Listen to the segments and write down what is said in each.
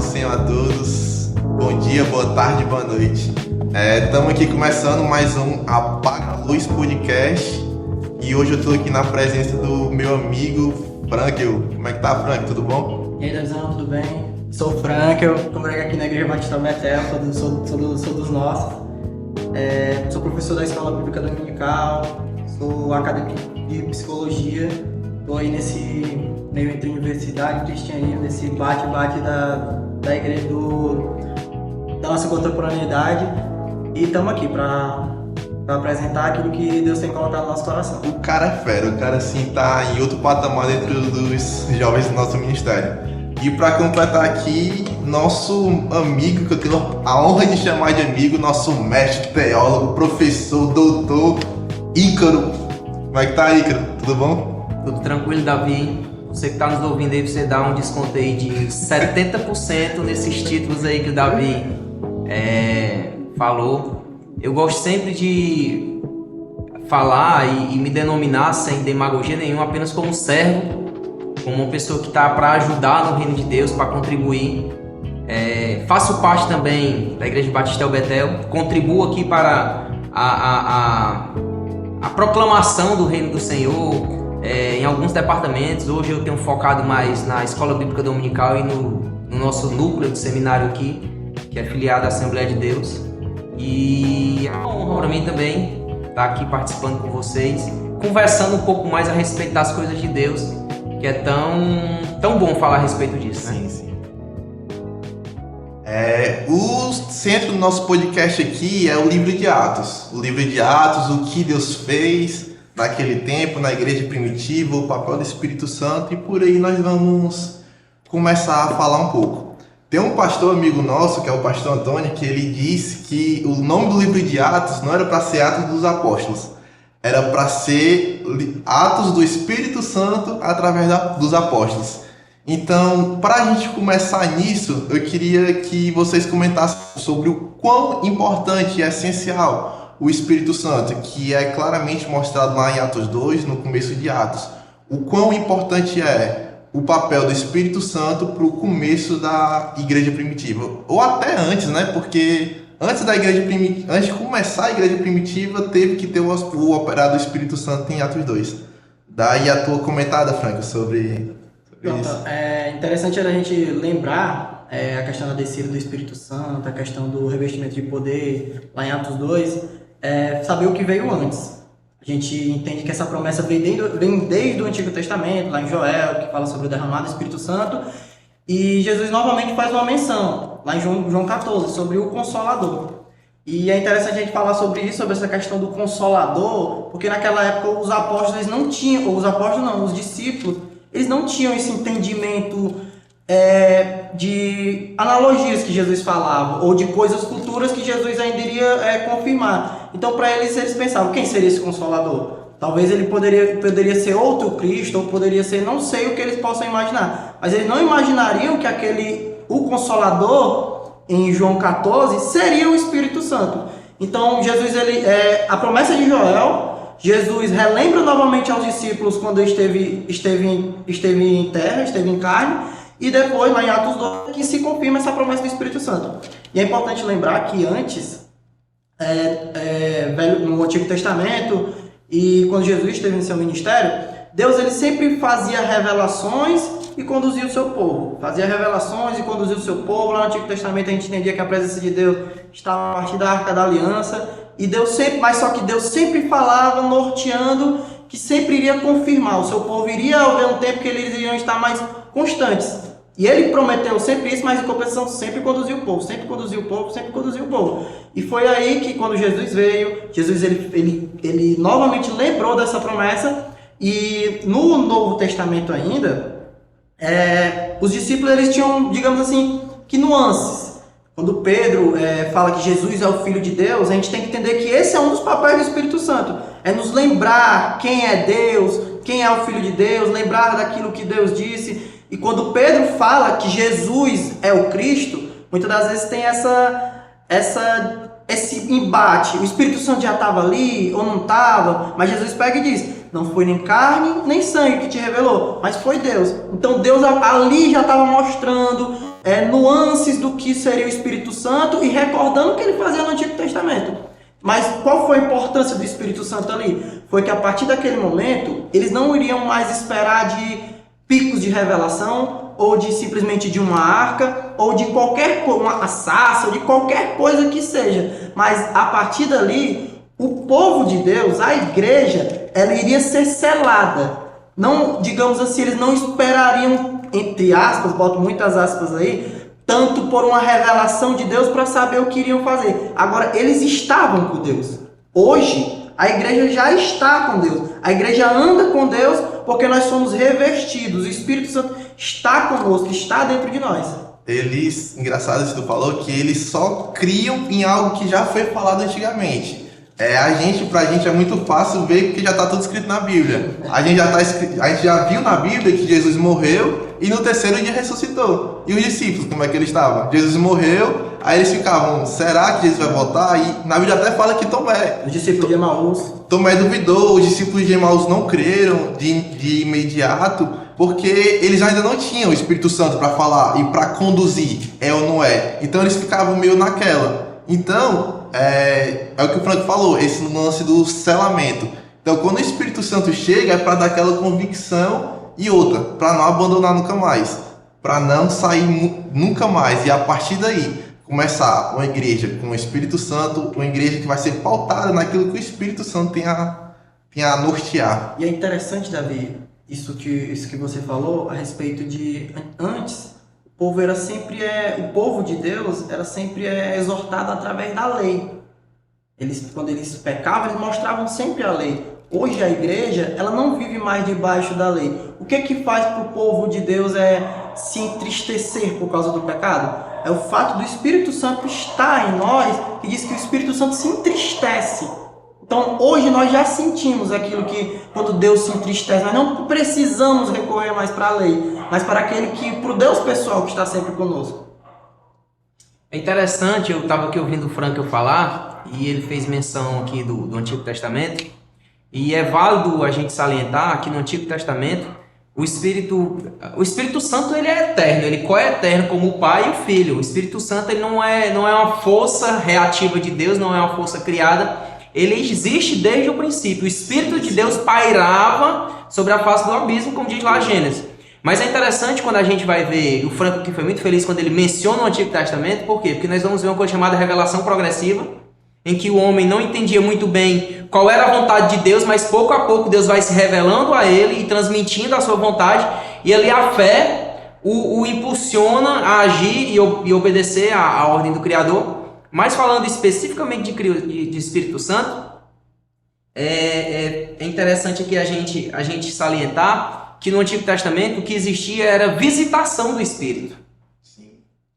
Senhor a todos. Bom dia, boa tarde, boa noite. Estamos aqui começando mais um Apaga a Luz Podcast. E hoje eu estou aqui na presença do meu amigo Frankel. Como é que tá, Frankel? Tudo bom? E aí, Dazão, tudo bem? Sou o Frankel, congrego aqui na Igreja Batista Betel, sou dos nossos. Sou professor da Escola Bíblica Dominical, sou acadêmico de Psicologia. Estou aí nesse meio entre universidade e cristianismo, nesse bate-bate da igreja da nossa contemporaneidade. E estamos aqui para apresentar aquilo que Deus tem colocado no nosso coração. O cara é fera, o cara assim tá em outro patamar dentro dos jovens do nosso ministério. E para completar aqui, nosso amigo, que eu tenho a honra de chamar de amigo, nosso mestre, teólogo, professor, doutor, Ícaro. Como é que tá, Ícaro? Tudo bom? Tudo tranquilo, Davi? Você que está nos ouvindo aí, você dá um desconto aí de 70% nesses títulos aí que o Davi falou. Eu gosto sempre de falar e me denominar sem demagogia nenhuma, apenas como servo, como uma pessoa que está para ajudar no reino de Deus, para contribuir. Faço parte também da Igreja Batista Betel, contribuo aqui para a proclamação do reino do Senhor, em alguns departamentos. Hoje eu tenho focado mais na Escola Bíblica Dominical e no nosso núcleo de seminário aqui, que é filiado à Assembleia de Deus. E é uma honra para mim também estar aqui participando com vocês, conversando um pouco mais a respeito das coisas de Deus, que é tão bom falar a respeito disso, né? Sim. O centro do nosso podcast aqui é o livro de Atos. O livro de Atos, o que Deus fez naquele tempo, na igreja primitiva, o papel do Espírito Santo, e por aí nós vamos começar a falar um pouco. Tem um pastor amigo nosso, que é o pastor Antônio, que ele disse que o nome do livro de Atos não era para ser Atos dos Apóstolos, era para ser Atos do Espírito Santo através dos apóstolos. Então, para a gente começar nisso, eu queria que vocês comentassem sobre o quão importante e essencial o Espírito Santo, que é claramente mostrado lá em Atos 2, no começo de Atos. O quão importante é o papel do Espírito Santo para o começo da igreja primitiva. Ou até antes, né? Porque antes de começar a igreja primitiva, teve que ter o operar do Espírito Santo em Atos 2. Daí a tua comentada, Franco, sobre isso. É interessante a gente lembrar a questão da descida do Espírito Santo, a questão do revestimento de poder lá em Atos 2, saber o que veio antes. A gente entende que essa promessa vem desde o Antigo Testamento, lá em Joel, que fala sobre o derramado do Espírito Santo, e Jesus novamente faz uma menção, lá em João 14, sobre o Consolador. E é interessante a gente falar sobre isso, sobre essa questão do Consolador, porque naquela época os apóstolos eles não tinham, ou os discípulos, eles não tinham esse entendimento de analogias que Jesus falava, ou de coisas futuras que Jesus ainda iria confirmar. Então, para eles pensavam, quem seria esse Consolador? Talvez ele poderia ser outro Cristo, ou poderia ser, não sei o que eles possam imaginar. Mas eles não imaginariam que o Consolador, em João 14, seria o Espírito Santo. Então, Jesus, a promessa de Joel, Jesus relembra novamente aos discípulos quando esteve em terra, esteve em carne, e depois, lá em Atos 2, que se confirma essa promessa do Espírito Santo. E é importante lembrar que antes, no Antigo Testamento, e quando Jesus esteve em seu ministério, Deus ele sempre fazia revelações e conduzia o seu povo. Fazia revelações e conduzia o seu povo. Lá no Antigo Testamento a gente entendia que a presença de Deus estava a partir da Arca da Aliança. Mas só que Deus sempre falava, norteando, que sempre iria confirmar. O seu povo iria haver um tempo que eles iriam estar mais constantes. E ele prometeu sempre isso, mas em compensação sempre conduziu o povo, sempre conduziu o povo, sempre conduziu o povo. E foi aí que quando Jesus veio, ele novamente lembrou dessa promessa. E no Novo Testamento ainda, os discípulos eles tinham, digamos assim, que nuances. Quando Pedro fala que Jesus é o Filho de Deus, a gente tem que entender que esse é um dos papéis do Espírito Santo. É nos lembrar quem é Deus, quem é o Filho de Deus, lembrar daquilo que Deus disse. E quando Pedro fala que Jesus é o Cristo, muitas das vezes tem esse embate. O Espírito Santo já estava ali ou não estava, mas Jesus pega e diz, não foi nem carne nem sangue que te revelou, mas foi Deus. Então Deus ali já estava mostrando nuances do que seria o Espírito Santo e recordando o que ele fazia no Antigo Testamento. Mas qual foi a importância do Espírito Santo ali? Foi que a partir daquele momento, eles não iriam mais esperar de picos de revelação, ou de simplesmente de uma arca, ou de qualquer coisa, uma sarça, ou de qualquer coisa que seja. Mas a partir dali, o povo de Deus, a igreja, ela iria ser selada. Não, digamos assim, eles não esperariam, entre aspas, boto muitas aspas aí, tanto por uma revelação de Deus para saber o que iriam fazer. Agora, eles estavam com Deus. Hoje, a igreja já está com Deus. A igreja anda com Deus porque nós somos revestidos. O Espírito Santo está conosco, está dentro de nós. Engraçado isso que tu falou, que eles só criam em algo que já foi falado antigamente. Pra gente é muito fácil ver porque já está tudo escrito na Bíblia. A gente já viu na Bíblia que Jesus morreu e no terceiro dia ressuscitou. E os discípulos, como é que eles estavam? Jesus morreu, aí eles ficavam, será que Jesus vai voltar? E na Bíblia até fala que Os discípulos de Emaús. Tomé duvidou, os discípulos de Emaús não creram de imediato, porque eles ainda não tinham o Espírito Santo para falar e para conduzir, é ou não é. Então eles ficavam meio naquela. Então, é o que o Franco falou, esse lance do selamento. Então, quando o Espírito Santo chega, é para dar aquela convicção e outra, para não abandonar nunca mais, para não sair nunca mais. E a partir daí, começar uma igreja com o Espírito Santo, uma igreja que vai ser pautada naquilo que o Espírito Santo tem a nortear. E é interessante, Davi, isso que você falou a respeito de antes. O povo de Deus era sempre exortado através da lei. Quando eles pecavam, eles mostravam sempre a lei. Hoje a igreja, ela não vive mais debaixo da lei. O que faz para o povo de Deus se entristecer por causa do pecado? É o fato do Espírito Santo estar em nós, que diz que o Espírito Santo se entristece. Então hoje nós já sentimos aquilo que quando Deus se entristece, nós não precisamos recorrer mais para a lei, mas para o Deus pessoal que está sempre conosco. É interessante, eu estava aqui ouvindo o Franco falar, e ele fez menção aqui do Antigo Testamento, e é válido a gente salientar que no Antigo Testamento, o Espírito Santo ele é eterno, ele coeterno como o Pai e o Filho. O Espírito Santo ele não é uma força reativa de Deus, não é uma força criada, ele existe desde o princípio. O Espírito de Deus pairava sobre a face do abismo, como diz lá Gênesis. Mas é interessante quando a gente vai ver, o Franco que foi muito feliz quando ele menciona o Antigo Testamento, por quê? Porque nós vamos ver uma coisa chamada revelação progressiva, em que o homem não entendia muito bem qual era a vontade de Deus, mas pouco a pouco Deus vai se revelando a ele e transmitindo a sua vontade, e ali a fé o impulsiona a agir e obedecer à ordem do Criador. Mas falando especificamente de Espírito Santo, é interessante aqui a gente salientar que no Antigo Testamento o que existia era visitação do Espírito.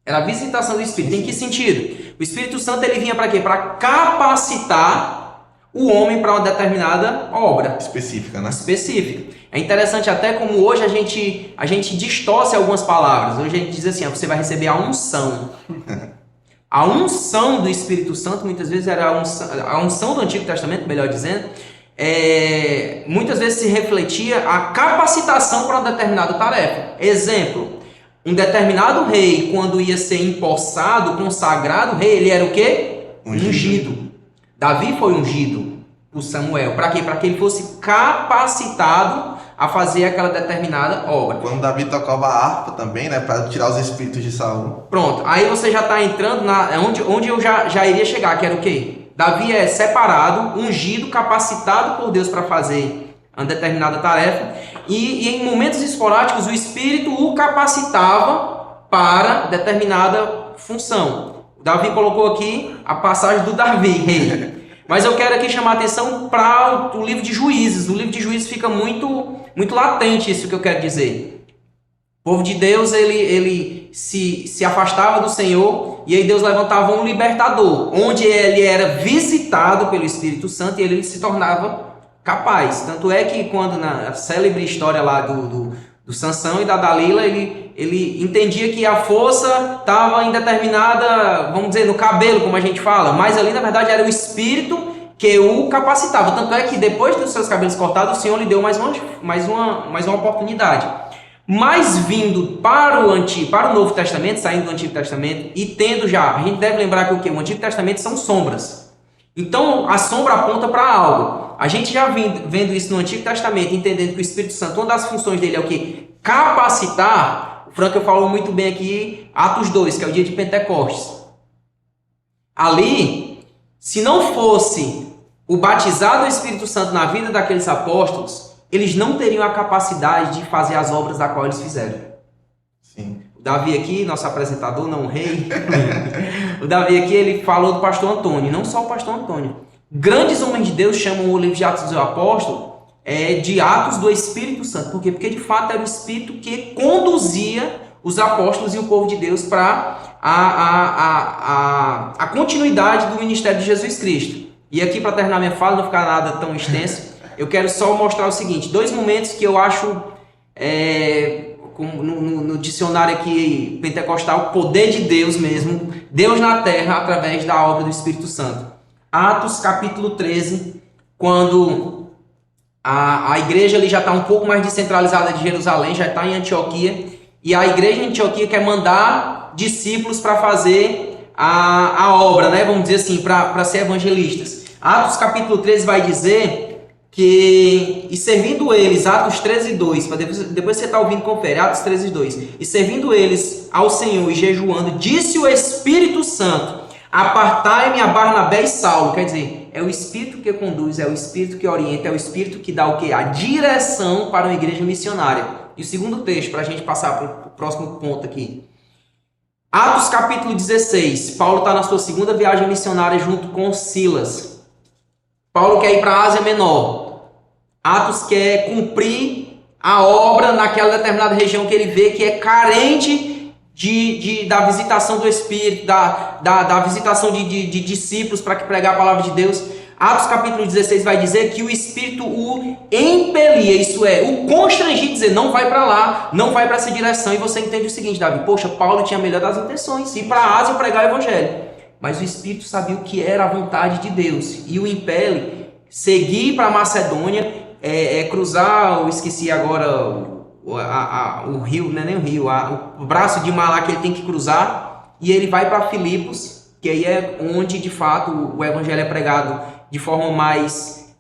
Era a visitação do Espírito. Em que sentido? O Espírito Santo ele vinha para quê? Para capacitar o homem para uma determinada obra. Específica, né? Específica. É interessante até como hoje a gente distorce algumas palavras. Hoje a gente diz assim, você vai receber a unção. A unção do Espírito Santo, muitas vezes era a unção do Antigo Testamento, melhor dizendo, muitas vezes se refletia a capacitação para uma determinada tarefa. Exemplo, um determinado rei, quando ia ser empossado, consagrado, o rei, ele era o quê? Ungido. Davi foi ungido por Samuel. Para quê? Para que ele fosse capacitado a fazer aquela determinada obra. Quando Davi tocava a harpa também, né? Para tirar os espíritos de Saul. Pronto. Aí você já está entrando onde eu já iria chegar, que era o quê? Davi é separado, ungido, capacitado por Deus para fazer uma determinada tarefa. E em momentos esporádicos o Espírito o capacitava para determinada função. O Davi colocou aqui a passagem do Davi, rei. Mas eu quero aqui chamar a atenção para o livro de Juízes. No livro de Juízes fica muito latente isso que eu quero dizer. O povo de Deus ele se afastava do Senhor e aí Deus levantava um libertador, onde ele era visitado pelo Espírito Santo e ele se tornava capaz. Tanto é que quando na célebre história lá do Sansão e da Dalila, ele entendia que a força estava em determinada, vamos dizer, no cabelo, como a gente fala, mas ali na verdade era o Espírito que o capacitava. Tanto é que depois dos seus cabelos cortados, o Senhor lhe deu mais uma oportunidade. Mas vindo para o Novo Testamento, saindo do Antigo Testamento e tendo já, a gente deve lembrar que o quê? O Antigo Testamento são sombras. Então a sombra aponta para algo. A gente já vendo isso no Antigo Testamento, entendendo que o Espírito Santo, uma das funções dele é o quê? Capacitar. O Franca falou muito bem aqui, Atos 2, que é o dia de Pentecostes. Ali, se não fosse o batizado do Espírito Santo na vida daqueles apóstolos, eles não teriam a capacidade de fazer as obras da qual eles fizeram. Sim. O Davi aqui, nosso apresentador, não o rei, o Davi aqui, ele falou do pastor Antônio, não só o pastor Antônio. Grandes homens de Deus chamam o livro de Atos dos Apóstolos de Atos do Espírito Santo. Por quê? Porque de fato era o Espírito que conduzia os apóstolos e o povo de Deus para a continuidade do ministério de Jesus Cristo. E aqui, para terminar minha fala, não ficar nada tão extenso, eu quero só mostrar o seguinte, 2 momentos que eu acho, no dicionário aqui pentecostal, poder de Deus mesmo, Deus na terra através da obra do Espírito Santo. Atos capítulo 13, quando a igreja ali já está um pouco mais descentralizada de Jerusalém, já está em Antioquia, e a igreja em Antioquia quer mandar discípulos para fazer a obra, né? Vamos dizer assim, para ser evangelistas. Atos capítulo 13 vai dizer que, e servindo eles, Atos 13:2, depois você está ouvindo, confere, Atos 13:2, e servindo eles ao Senhor e jejuando, disse o Espírito Santo, apartai-me a Barnabé e Saulo. Quer dizer, é o Espírito que conduz, é o Espírito que orienta, é o Espírito que dá o quê? A direção para uma igreja missionária. E o segundo texto, para a gente passar para o próximo ponto aqui. Atos capítulo 16. Paulo está na sua segunda viagem missionária junto com Silas. Paulo quer ir para a Ásia Menor. Atos quer cumprir a obra naquela determinada região que ele vê que é carente da visitação do Espírito, da visitação de discípulos para que pregar a palavra de Deus. Atos capítulo 16 vai dizer que o Espírito o impelia, isso é, o constrangia, dizer, não vai para lá, não vai para essa direção. E você entende o seguinte, Davi, poxa, Paulo tinha a melhor das intenções, ir para a Ásia pregar o Evangelho. Mas o Espírito sabia o que era a vontade de Deus e o impele seguir para a Macedônia, cruzar, eu esqueci agora o rio, não é nem o rio, o braço de mar lá que ele tem que cruzar, e ele vai para Filipos, que aí é onde de fato o Evangelho é pregado de forma mais,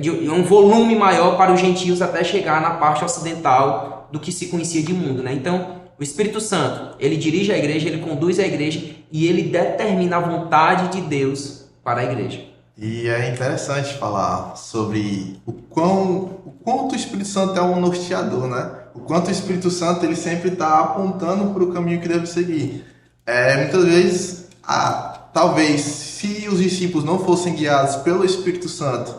de um volume maior para os gentios até chegar na parte ocidental do que se conhecia de mundo, né? Então, o Espírito Santo, ele dirige a igreja, ele conduz a igreja e ele determina a vontade de Deus para a igreja. E é interessante falar sobre o quanto o Espírito Santo é um norteador, né? O quanto o Espírito Santo ele sempre está apontando para o caminho que deve seguir. Muitas vezes, talvez, se os discípulos não fossem guiados pelo Espírito Santo,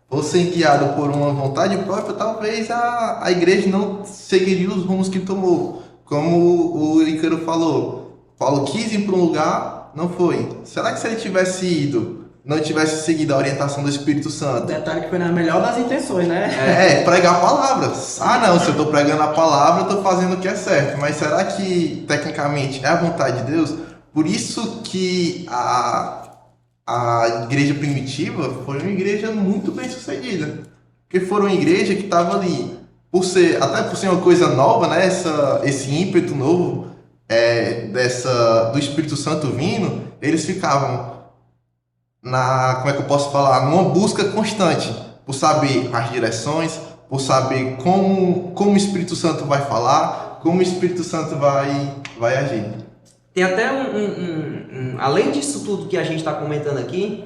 fossem guiados por uma vontade própria, talvez a igreja não seguiria os rumos que tomou. Como o Ícaro falou, Paulo quis ir para um lugar, não foi. Será que se ele tivesse ido, não tivesse seguido a orientação do Espírito Santo? Detalhe que foi na melhor das intenções, né? Pregar a palavra. Não, se eu estou pregando a palavra, eu estou fazendo o que é certo. Mas será que, tecnicamente, é a vontade de Deus? Por isso que a igreja primitiva foi uma igreja muito bem sucedida. Porque foi uma igreja que estava ali, até por ser uma coisa nova, né? Esse ímpeto novo do Espírito Santo vindo, eles ficavam como é que eu posso falar? Numa busca constante, por saber as direções, por saber como o Espírito Santo vai falar, como o Espírito Santo vai agir. Tem até além disso tudo que a gente está comentando aqui,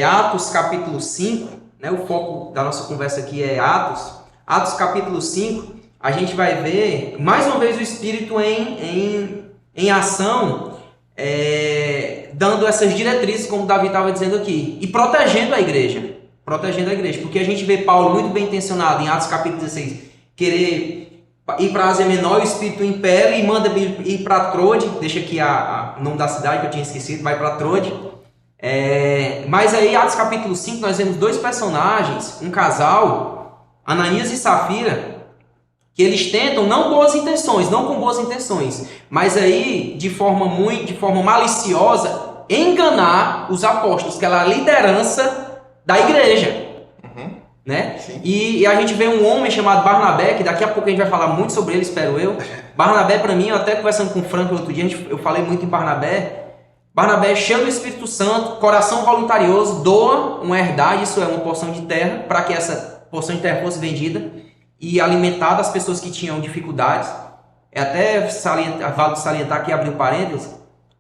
Atos capítulo 5, né, o foco da nossa conversa aqui é Atos capítulo 5, a gente vai ver, mais uma vez, o Espírito em ação, dando essas diretrizes, como o Davi estava dizendo aqui, e protegendo a igreja, porque a gente vê Paulo muito bem intencionado em Atos capítulo 16, querer ir para a Ásia Menor, o Espírito impele e manda ir para Trode, deixa aqui o nome da cidade que eu tinha esquecido, vai para Trode. Mas aí, Atos capítulo 5, nós vemos 2 personagens, um casal, Ananias e Safira, que eles tentam, não com boas intenções, mas aí, de forma maliciosa, enganar os apóstolos, que é a liderança da igreja. né? Sim. E a gente vê um homem chamado Barnabé, que daqui a pouco a gente vai falar muito sobre ele, espero eu. Barnabé, para mim, eu até conversando com o Franco outro dia, eu falei muito em Barnabé. Barnabé é cheio do Espírito Santo, coração voluntarioso, doa uma herdade, isso é uma porção de terra, para que essa porção de terra fosse vendida e alimentada as pessoas que tinham dificuldades. É até vale salientar aqui, abrir um parênteses,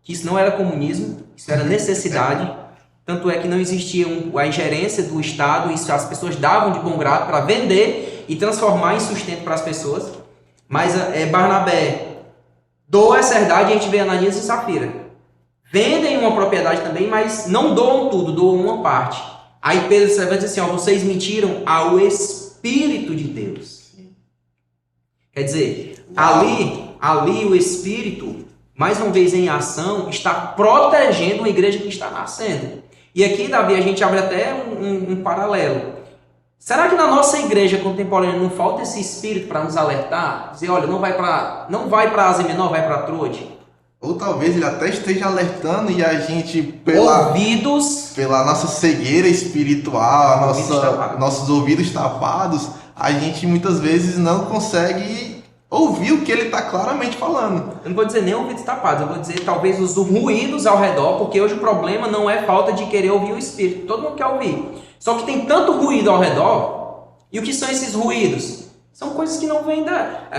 que isso não era comunismo, isso era necessidade. Tanto é que não existia a ingerência do Estado, isso as pessoas davam de bom grado para vender e transformar em sustento para as pessoas. Mas Barnabé doa essa herdade, e a gente vê Ananias e Safira. Vendem uma propriedade também, mas não doam tudo, doam uma parte. Aí Pedro escreve e diz assim, ó, vocês mentiram ao Espírito de Deus. Quer dizer, ali o Espírito, mais uma vez em ação, está protegendo uma igreja que está nascendo. E aqui, Davi, a gente abre até um paralelo. Será que na nossa igreja contemporânea não falta esse Espírito para nos alertar? Dizer, olha, não vai para Ásia Menor, vai para Trode. Ou talvez ele até esteja alertando e a gente, pela nossa cegueira espiritual, nossos ouvidos tapados, a gente muitas vezes não consegue ouvir o que ele está claramente falando. Eu não vou dizer nem ouvidos tapados, eu vou dizer talvez os ruídos ao redor, porque hoje o problema não é falta de querer ouvir o Espírito, todo mundo quer ouvir. Só que tem tanto ruído ao redor, e o que são esses ruídos? São coisas que não vêm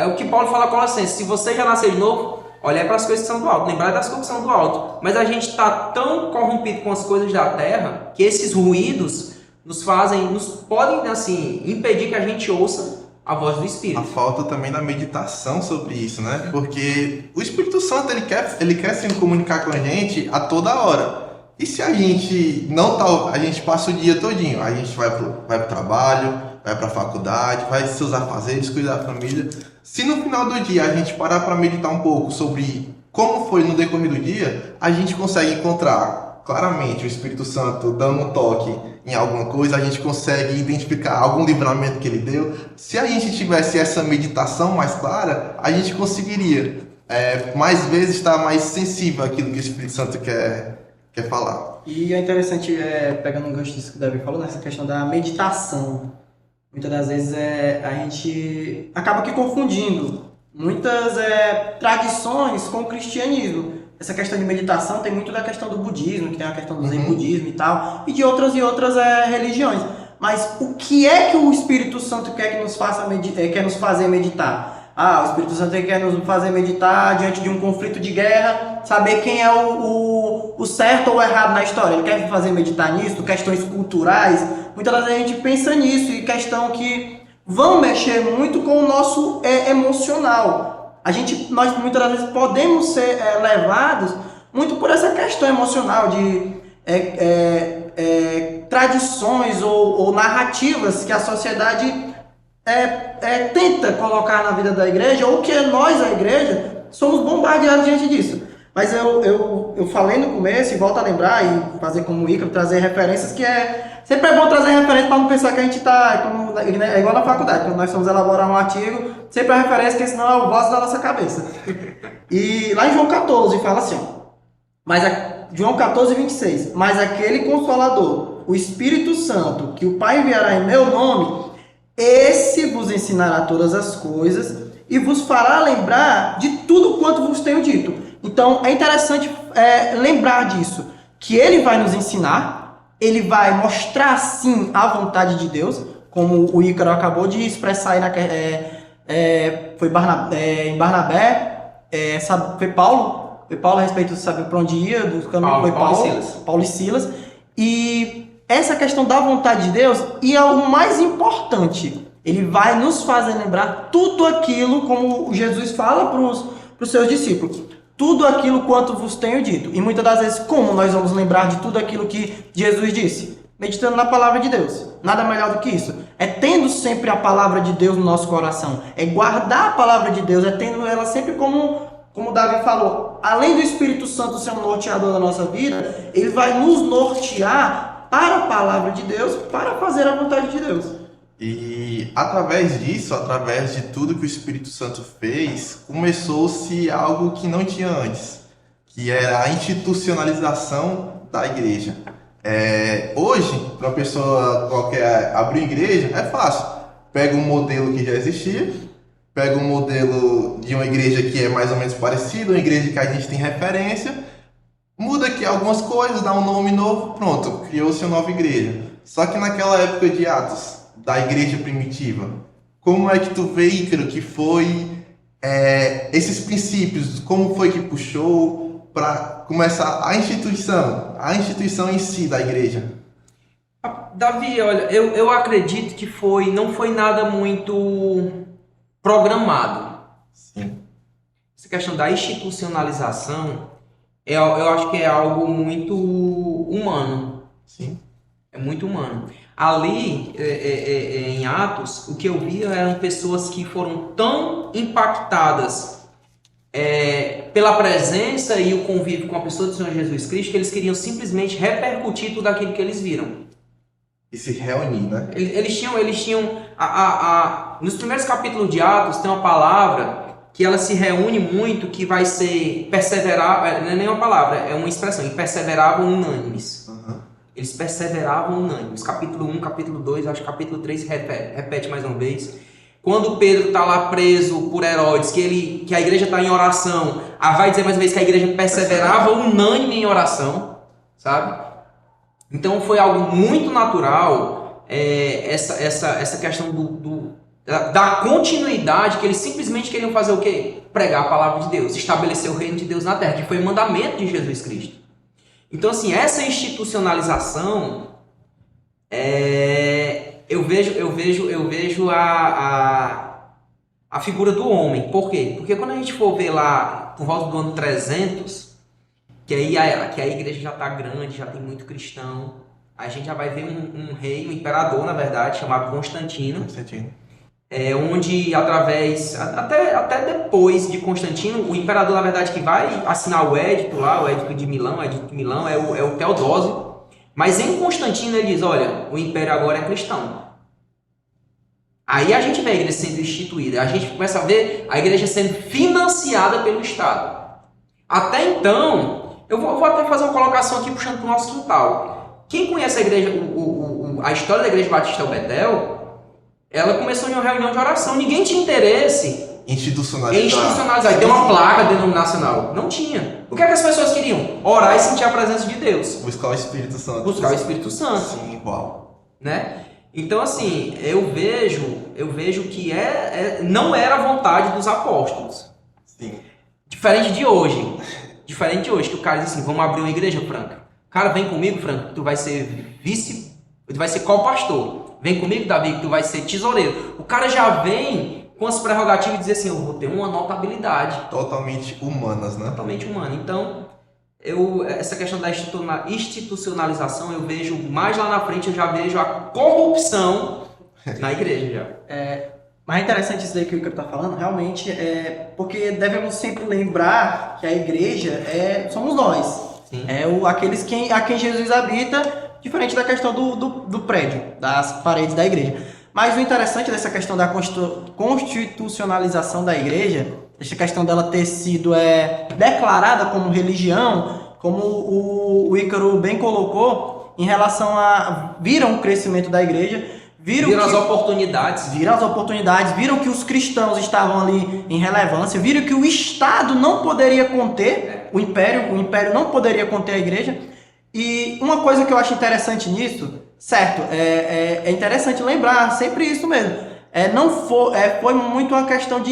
o que Paulo fala com Colossenses, se você já nasceu de novo, olhar para as coisas que são do alto, lembrar das coisas que são do alto. Mas a gente está tão corrompido com as coisas da terra que esses ruídos nos podem assim impedir que a gente ouça a voz do Espírito. A falta também da meditação sobre isso, né? Porque o Espírito Santo ele quer se comunicar com a gente a toda hora. E se a gente não tá, a gente passa o dia todinho, a gente vai pro trabalho, vai para a faculdade, vai seus afazeres, cuidar da família. Se no final do dia a gente parar para meditar um pouco sobre como foi no decorrer do dia, a gente consegue encontrar claramente o Espírito Santo dando um toque em alguma coisa, a gente consegue identificar algum livramento que ele deu. Se a gente tivesse essa meditação mais clara, a gente conseguiria mais vezes estar mais sensível àquilo que o Espírito Santo quer falar. E é interessante, pegando um gancho disso que o Davi falou, nessa questão da meditação. Muitas das vezes a gente acaba aqui confundindo muitas tradições com o cristianismo. Essa questão de meditação tem muito da questão do budismo, que tem a questão do zen budismo e tal, e de outras religiões. Mas o que é que o Espírito Santo quer que nos fazer meditar? O Espírito Santo quer nos fazer meditar diante de um conflito de guerra, saber quem é o certo ou o errado na história. Ele quer fazer meditar nisso, questões culturais. Muitas vezes a gente pensa nisso, e questão que vão mexer muito com o nosso emocional. Nós muitas vezes podemos ser levados muito por essa questão emocional de tradições ou narrativas que a sociedade tenta colocar na vida da igreja, ou que nós, a igreja, somos bombardeados diante disso. Mas eu falei no começo, e volto a lembrar, e fazer como o Ícaro, trazer referências, que sempre é bom trazer referência para não pensar que a gente está, é igual na faculdade, quando nós vamos elaborar um artigo, sempre a referência, porque senão é o voz da nossa cabeça. E lá em João 14 fala assim, João 14, 26, mas aquele Consolador, o Espírito Santo, que o Pai enviará em meu nome, esse vos ensinará todas as coisas e vos fará lembrar de tudo quanto vos tenho dito. Então é interessante lembrar disso, que ele vai nos ensinar, ele vai mostrar sim a vontade de Deus, como o Ícaro acabou de expressar aí em Barnabé, foi Paulo a respeito de saber para onde ia, do caminho foi Paulo e Silas. E essa questão da vontade de Deus, e é o mais importante, ele vai nos fazer lembrar tudo aquilo, como Jesus fala para os seus discípulos, tudo aquilo quanto vos tenho dito. E muitas das vezes, como nós vamos lembrar de tudo aquilo que Jesus disse? Meditando na palavra de Deus. Nada melhor do que isso. É tendo sempre a palavra de Deus no nosso coração. É guardar a palavra de Deus, é tendo ela sempre como Davi falou, além do Espírito Santo ser um norteador da nossa vida, ele vai nos nortear para a palavra de Deus, para fazer a vontade de Deus. E através disso, através de tudo que o Espírito Santo fez, começou-se algo que não tinha antes, que era a institucionalização da igreja. Hoje, para uma pessoa qualquer abrir uma igreja, é fácil. Pega um modelo que já existia, pega um modelo de uma igreja que é mais ou menos parecida, uma igreja que a gente tem referência, muda aqui algumas coisas, dá um nome novo, pronto, criou-se uma nova igreja. Só que naquela época de Atos, da igreja primitiva, como é que tu vê, Ícaro, que foi esses princípios, como foi que puxou para começar a instituição em si da igreja? Davi, olha, eu acredito que não foi nada muito programado. Sim. Essa questão da institucionalização, eu acho que é algo muito humano. Sim. É muito humano. Ali, em Atos, o que eu via eram pessoas que foram tão impactadas pela presença e o convívio com a pessoa do Senhor Jesus Cristo que eles queriam simplesmente repercutir tudo aquilo que eles viram. E se reunir, né? Eles tinham nos primeiros capítulos de Atos tem uma palavra que ela se reúne muito, que vai ser perseverar, não é nem uma palavra, é uma expressão, e perseveravam unânimes. Uhum. Eles perseveravam unânimes. Capítulo 1, capítulo 2, acho que capítulo 3 repete mais uma vez. Quando Pedro está lá preso por Herodes, que a igreja está em oração, vai dizer mais uma vez que a igreja perseverava unânime em oração, sabe? Então foi algo muito natural essa questão da continuidade, que eles simplesmente queriam fazer o quê? Pregar a palavra de Deus, estabelecer o reino de Deus na terra, que foi o mandamento de Jesus Cristo. Então, assim, essa institucionalização, eu vejo a figura do homem. Por quê? Porque quando a gente for ver lá, por volta do ano 300, que aí a igreja já está grande, já tem muito cristão, a gente já vai ver um rei, um imperador, na verdade, chamado Constantino. Onde até depois de Constantino, o imperador, na verdade, que vai assinar o edito lá, o edito de Milão é o Teodósio. Mas em Constantino ele diz, olha, o império agora é cristão. Aí a gente vê a igreja sendo instituída, a gente começa a ver a igreja sendo financiada pelo Estado. Até então, eu vou até fazer uma colocação aqui puxando para o nosso quintal. Quem conhece a igreja, a história da Igreja Batista Betel, ela começou em uma reunião de oração. Ninguém tinha interesse em institucionalizar. Tem uma placa denominacional. Não tinha. O que é que as pessoas queriam? Orar e sentir a presença de Deus. Buscar o Espírito Santo. Buscar o Espírito Santo. Sim, igual. Né? Então, assim, eu vejo que não era a vontade dos apóstolos. Sim. Diferente de hoje, que o cara diz assim, vamos abrir uma igreja, Franca. Cara, vem comigo, Franca, que tu vai ser tu vai ser co-pastor. Vem comigo, Davi, que tu vai ser tesoureiro. O cara já vem com as prerrogativas de dizer assim, eu vou ter uma notabilidade. Totalmente humanas, né? Totalmente humana. Então, essa questão da institucionalização, eu vejo mais lá na frente, eu já vejo a corrupção na igreja. Mas é interessante isso daí que o Ícaro está falando, realmente, porque devemos sempre lembrar que a igreja somos nós. Sim. Aqueles a quem Jesus habita, diferente da questão do prédio, das paredes da igreja. Mas o interessante dessa questão da constitucionalização da igreja, essa questão dela ter sido declarada como religião, como o Ícaro bem colocou, em relação viram o crescimento da igreja, viram as oportunidades. Viram as oportunidades, viram que os cristãos estavam ali em relevância, viram que o Estado não poderia conter, o império não poderia conter a igreja. E uma coisa que eu acho interessante nisso, certo, é interessante lembrar sempre isso mesmo, foi muito uma questão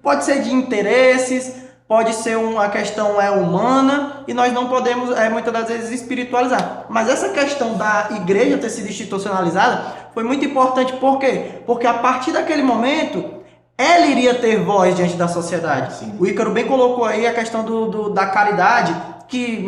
pode ser de interesses, pode ser uma questão humana, e nós não podemos muitas das vezes espiritualizar. Mas essa questão da igreja ter sido institucionalizada foi muito importante, por quê? Porque a partir daquele momento, ela iria ter voz diante da sociedade. Sim. O Ícaro bem colocou aí a questão da caridade, que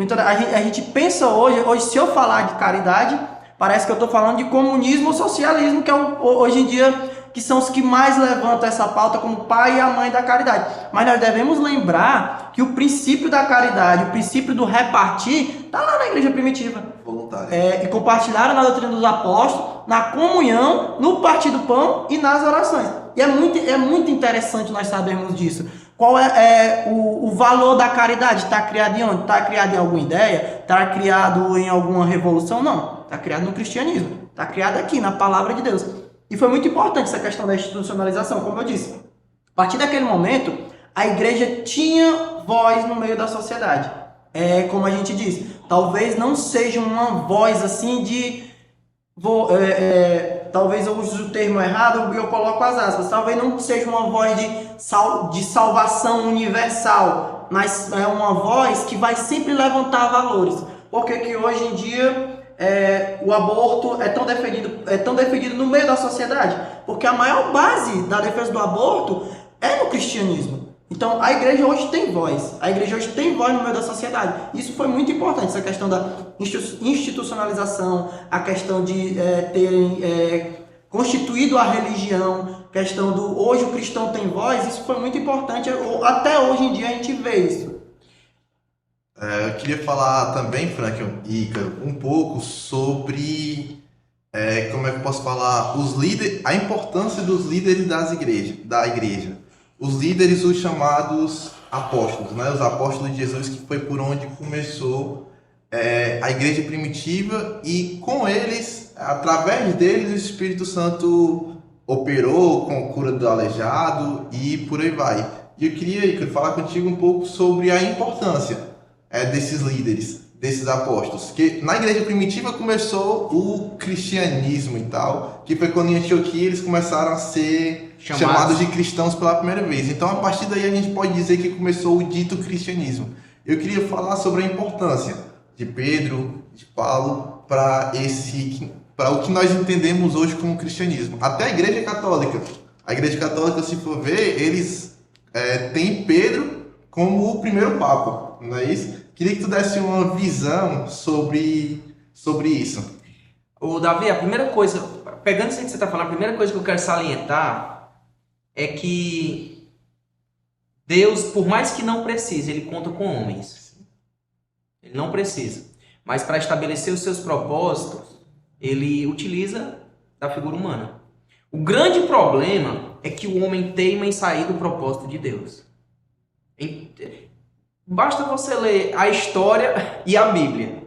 a gente pensa hoje, se eu falar de caridade, parece que eu estou falando de comunismo ou socialismo, que hoje em dia, que são os que mais levantam essa pauta como o pai e a mãe da caridade. Mas nós devemos lembrar que o princípio da caridade, o princípio do repartir, está lá na igreja primitiva. Voluntário. E compartilharam na doutrina dos apóstolos, na comunhão, no partir do pão e nas orações. E é muito interessante nós sabermos disso. Qual o valor da caridade? Está criado em onde? Está criado em alguma ideia? Está criado em alguma revolução? Não. Está criado no cristianismo. Está criado aqui, na palavra de Deus. E foi muito importante essa questão da institucionalização, como eu disse. A partir daquele momento, a igreja tinha voz no meio da sociedade. Como a gente diz, talvez não seja uma voz assim de... talvez eu use o termo errado e eu coloco as aspas. Talvez não seja uma voz de salvação universal, mas é uma voz que vai sempre levantar valores. Porque que hoje em dia o aborto é tão defendido no meio da sociedade? Porque a maior base da defesa do aborto é no cristianismo. Então, a igreja hoje tem voz. A igreja hoje tem voz no meio da sociedade. Isso foi muito importante, essa questão da institucionalização, a questão de terem constituído a religião, questão do hoje o cristão tem voz. Isso foi muito importante. Até hoje em dia a gente vê isso. Eu queria falar também, Frank e Ícaro, um pouco sobre, como é que eu posso falar, a importância dos líderes da igreja. Os líderes, os chamados apóstolos, né? Os apóstolos de Jesus, que foi por onde começou a igreja primitiva, e com eles, através deles, o Espírito Santo operou com a cura do aleijado e por aí vai. E eu queria, Ícaro, falar contigo um pouco sobre a importância desses líderes, desses apóstolos, que na igreja primitiva começou o cristianismo e tal, que foi quando em Antioquia eles começaram a ser chamados de cristãos pela primeira vez. Então, a partir daí, a gente pode dizer que começou o dito cristianismo. Eu queria falar sobre a importância de Pedro, de Paulo, para o que nós entendemos hoje como cristianismo. Até a Igreja Católica. A Igreja Católica, se for ver, eles têm Pedro como o primeiro Papa, não é isso? Queria que tu desse uma visão sobre isso. Davi, a primeira coisa, pegando isso que você está falando, a primeira coisa que eu quero salientar é que Deus, por mais que não precise, Ele conta com homens. Ele não precisa. Mas para estabelecer os seus propósitos, Ele utiliza da figura humana. O grande problema é que o homem teima em sair do propósito de Deus. Basta você ler a história e a Bíblia,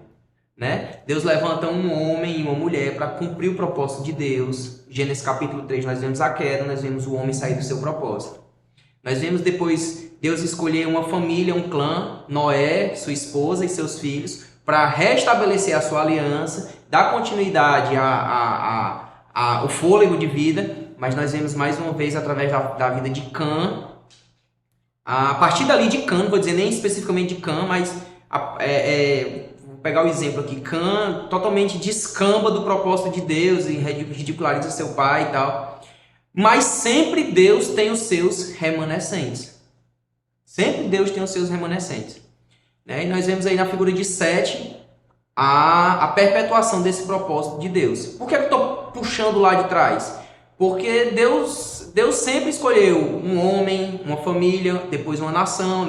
né? Deus levanta um homem e uma mulher para cumprir o propósito de Deus. Gênesis capítulo 3, nós vemos a queda, nós vemos o homem sair do seu propósito. Nós vemos depois Deus escolher uma família, um clã, Noé, sua esposa e seus filhos, para restabelecer a sua aliança, dar continuidade ao fôlego de vida. Mas nós vemos mais uma vez através da vida de Cã. A partir dali de Cã, não vou dizer nem especificamente de Cã, mas vou pegar o exemplo aqui. Cã totalmente descamba do propósito de Deus e ridiculariza seu pai e tal. Mas sempre Deus tem os seus remanescentes. Sempre Deus tem os seus remanescentes. E nós vemos aí na figura de Sete a perpetuação desse propósito de Deus. Por que eu estou puxando lá de trás? Porque Deus sempre escolheu um homem, uma família, depois uma nação,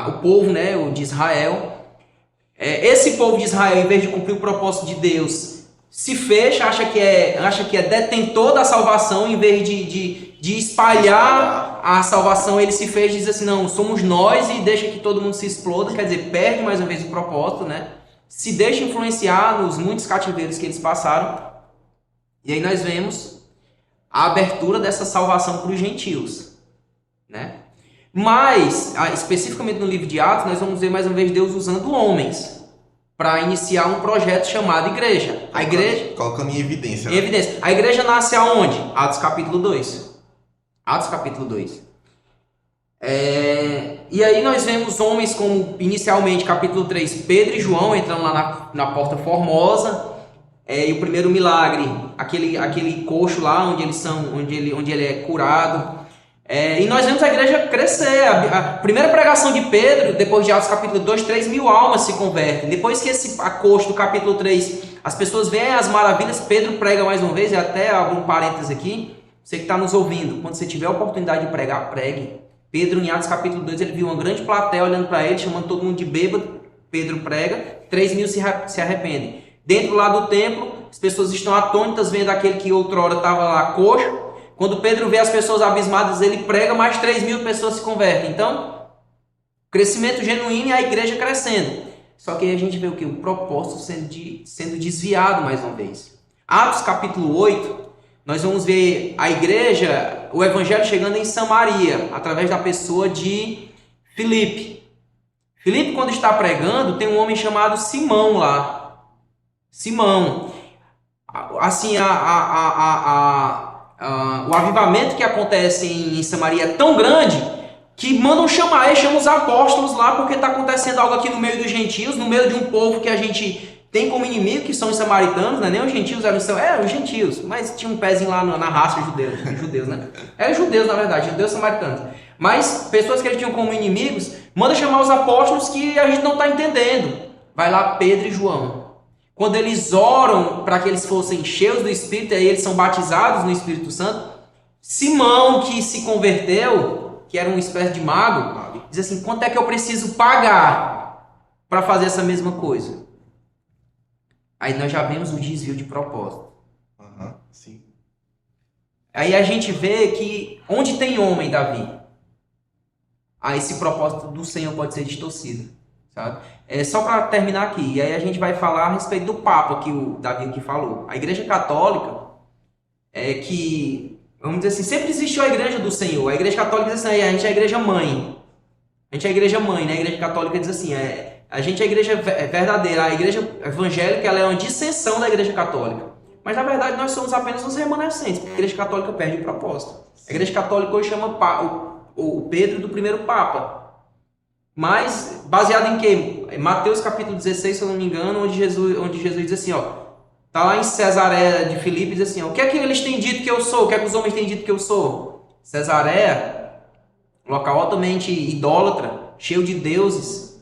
o povo, né, o de Israel. Esse povo de Israel, em vez de cumprir o propósito de Deus, se fecha, acha que é detentor da salvação, em vez de espalhar a salvação, ele se fecha e diz assim, não, somos nós, e deixa que todo mundo se exploda, quer dizer, perde mais uma vez o propósito, né? Se deixa influenciar nos muitos cativeiros que eles passaram. E aí nós vemos a abertura dessa salvação para os gentios, né? Mas, especificamente no livro de Atos, nós vamos ver mais uma vez Deus usando homens para iniciar um projeto chamado igreja. A igreja... Colocando em evidência. Em evidência. A igreja nasce aonde? Atos capítulo 2. Atos capítulo 2. E aí nós vemos homens como, inicialmente, capítulo 3, Pedro e João entrando lá na Porta Formosa. E o primeiro milagre, aquele coxo lá onde ele é curado. E nós vemos a igreja crescer. A primeira pregação de Pedro, depois de Atos capítulo 2, 3.000 almas se convertem. Depois que esse coxo do capítulo 3, as pessoas veem as maravilhas, Pedro prega mais uma vez, e até abro um parênteses aqui, você que está nos ouvindo, quando você tiver a oportunidade de pregar, pregue. Pedro, em Atos capítulo 2, ele viu uma grande plateia olhando para ele, chamando todo mundo de bêbado. Pedro prega, 3.000 se arrependem. Dentro lá do templo, as pessoas estão atônitas vendo aquele que outrora estava lá coxo. Quando Pedro vê as pessoas abismadas, ele prega, mais 3.000 pessoas se convertem. Então, crescimento genuíno e a igreja crescendo. Só que aí a gente vê o que? O propósito sendo desviado mais uma vez. Atos capítulo 8, nós vamos ver a igreja, o evangelho chegando em Samaria, através da pessoa de Filipe. Filipe, quando está pregando, tem um homem chamado Simão lá. Simão. Assim, o avivamento que acontece em Samaria é tão grande que mandam chamar, eles chamam os apóstolos lá, porque está acontecendo algo aqui no meio dos gentios, no meio de um povo que a gente tem como inimigo, que são os samaritanos, não é nem os gentios, eram os gentios, mas tinha um pezinho lá na raça judeus, né? Eram judeus, na verdade, judeus samaritanos. Mas pessoas que eles tinham como inimigos, manda chamar os apóstolos que a gente não está entendendo. Vai lá Pedro e João. Quando eles oram para que eles fossem cheios do Espírito, e aí eles são batizados no Espírito Santo, Simão, que se converteu, que era uma espécie de mago, diz assim, quanto é que eu preciso pagar para fazer essa mesma coisa? Aí nós já vemos o desvio de propósito. Sim. Aí a gente vê que onde tem homem, Davi, aí esse propósito do Senhor pode ser distorcido, sabe? Só para terminar aqui, e aí a gente vai falar a respeito do Papa que o Davi aqui falou. A Igreja Católica que, vamos dizer assim, sempre existiu a Igreja do Senhor. A Igreja Católica diz assim, a gente é a Igreja Mãe. A gente é a Igreja Mãe, né? A Igreja Católica diz assim, a gente é a Igreja verdadeira. A Igreja Evangélica, ela é uma dissensão da Igreja Católica. Mas, na verdade, nós somos apenas os remanescentes, porque a Igreja Católica perde o propósito. A Igreja Católica hoje chama o Pedro do primeiro Papa. Mas, baseado em quê? Mateus capítulo 16, se eu não me engano, onde Jesus diz assim, tá lá em Cesareia de Filipe, diz assim, o que é que eles têm dito que eu sou? O que é que os homens têm dito que eu sou? Cesareia, local altamente idólatra, cheio de deuses,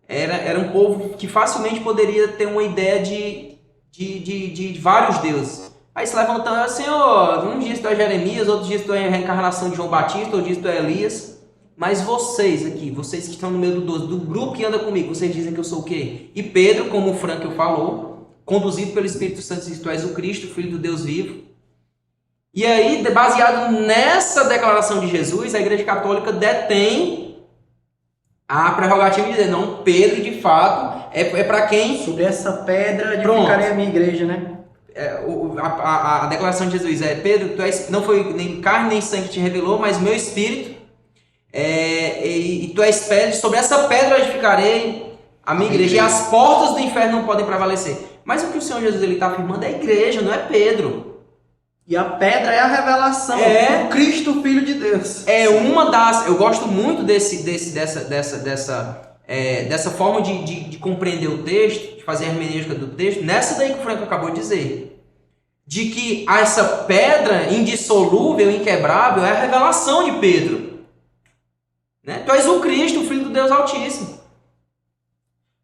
era um povo que facilmente poderia ter uma ideia de vários deuses. Aí se levantando, Senhor, um dia tu é Jeremias, outro dia tu é a reencarnação de João Batista, outro dia tu é Elias. Mas vocês aqui, vocês que estão no meio do grupo que anda comigo, vocês dizem que eu sou o quê? E Pedro, como o Frank falou, conduzido pelo Espírito Santo, diz, tu és o Cristo, Filho do Deus vivo. E aí, baseado nessa declaração de Jesus, a Igreja Católica detém a prerrogativa de dizer, não, Pedro, de fato, é para quem... Sobre essa pedra edificarei a minha igreja, né? A declaração de Jesus é, Pedro, não foi nem carne nem sangue que te revelou, mas meu Espírito, e tu és pedra, sobre essa pedra eu edificarei a minha igreja, e as portas do inferno não podem prevalecer. Mas o que o Senhor Jesus está afirmando é a igreja, não é Pedro. E a pedra é a revelação do Cristo, Filho de Deus. Eu gosto muito dessa forma de compreender o texto, de fazer a hermenêutica do texto, nessa daí que o Franco acabou de dizer. De que essa pedra indissolúvel, inquebrável, é a revelação de Pedro. Né? Tu és o Cristo, o Filho do Deus Altíssimo.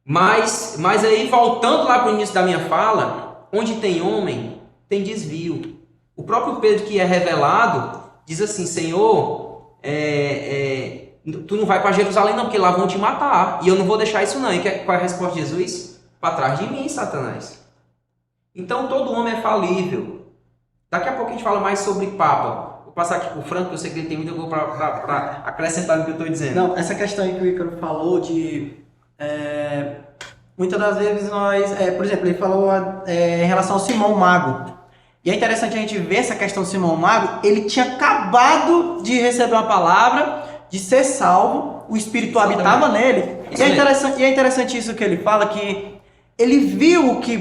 Mas aí, voltando lá para o início da minha fala, onde tem homem, tem desvio. O próprio Pedro, que é revelado, diz assim, Senhor, tu não vai para Jerusalém não, porque lá vão te matar. E eu não vou deixar isso não. E qual é a resposta de Jesus? Para trás de mim, Satanás. Então, todo homem é falível. Daqui a pouco a gente fala mais sobre Papa. Vou passar aqui para o Franco, que eu sei que ele tem muita coisa para acrescentar no que eu estou dizendo. Não, essa questão aí que o Ícaro falou de... muitas das vezes nós... por exemplo, ele falou em relação ao Simão Mago. E é interessante a gente ver essa questão do Simão Mago. Ele tinha acabado de receber uma palavra, de ser salvo, o Espírito habitava nele. E é interessante isso que ele fala, que ele viu o que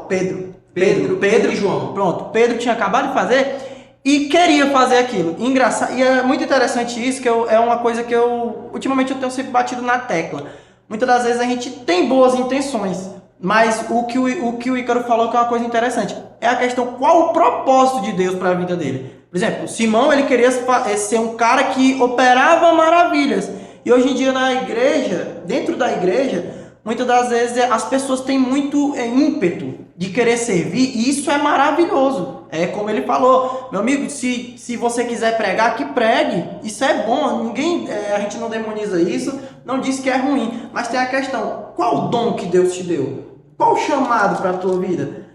Pedro e João. Pronto, Pedro tinha acabado de fazer e queria fazer aquilo. Engraçado, e é muito interessante isso, que é uma coisa que ultimamente eu tenho sempre batido na tecla. Muitas das vezes a gente tem boas intenções, mas o que o Ícaro falou que é uma coisa interessante, é a questão qual o propósito de Deus para a vida dele. Por exemplo, Simão, ele queria ser um cara que operava maravilhas. E hoje em dia na igreja, dentro da igreja, muitas das vezes as pessoas têm muito ímpeto de querer servir, e isso é maravilhoso. É como ele falou, meu amigo, se você quiser pregar, que pregue. Isso é bom, a gente não demoniza isso, não diz que é ruim. Mas tem a questão, qual o dom que Deus te deu? Qual o chamado para a tua vida?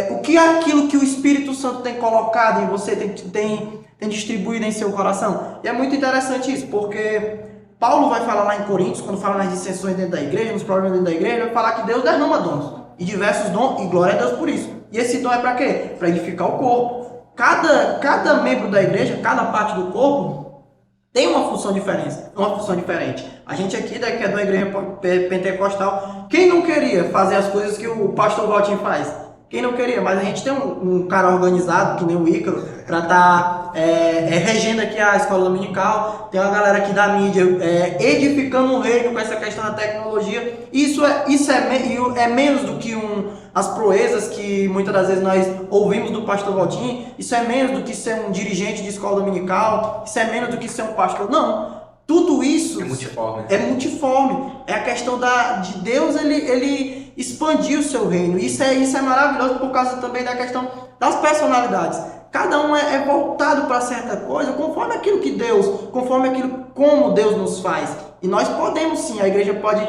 o que é aquilo que o Espírito Santo tem colocado em você, tem distribuído em seu coração. E é muito interessante isso, porque Paulo vai falar lá em Coríntios, quando fala nas dissensões dentro da igreja, nos problemas dentro da igreja, vai falar que Deus derrama dons, e diversos dons, e glória a Deus por isso. E esse dom é para quê? Para edificar o corpo. Cada membro da igreja, cada parte do corpo, tem uma função diferente. A gente aqui, que é de uma igreja pentecostal, quem não queria fazer as coisas que o pastor Valtinho faz? Quem não queria? Mas a gente tem um cara organizado, que nem o Ícaro, para estar regendo aqui a escola dominical. Tem uma galera aqui da mídia edificando o reino com essa questão da tecnologia. Isso é menos do que as proezas que muitas das vezes nós ouvimos do pastor Valtinho. Isso é menos do que ser um dirigente de escola dominical. Isso é menos do que ser um pastor. Não. Tudo isso é multiforme. É a questão de Deus, ele expandir o seu reino. Isso é maravilhoso por causa também da questão das personalidades. Cada um é voltado para certa coisa conforme aquilo que como Deus nos faz. E nós podemos sim, a igreja pode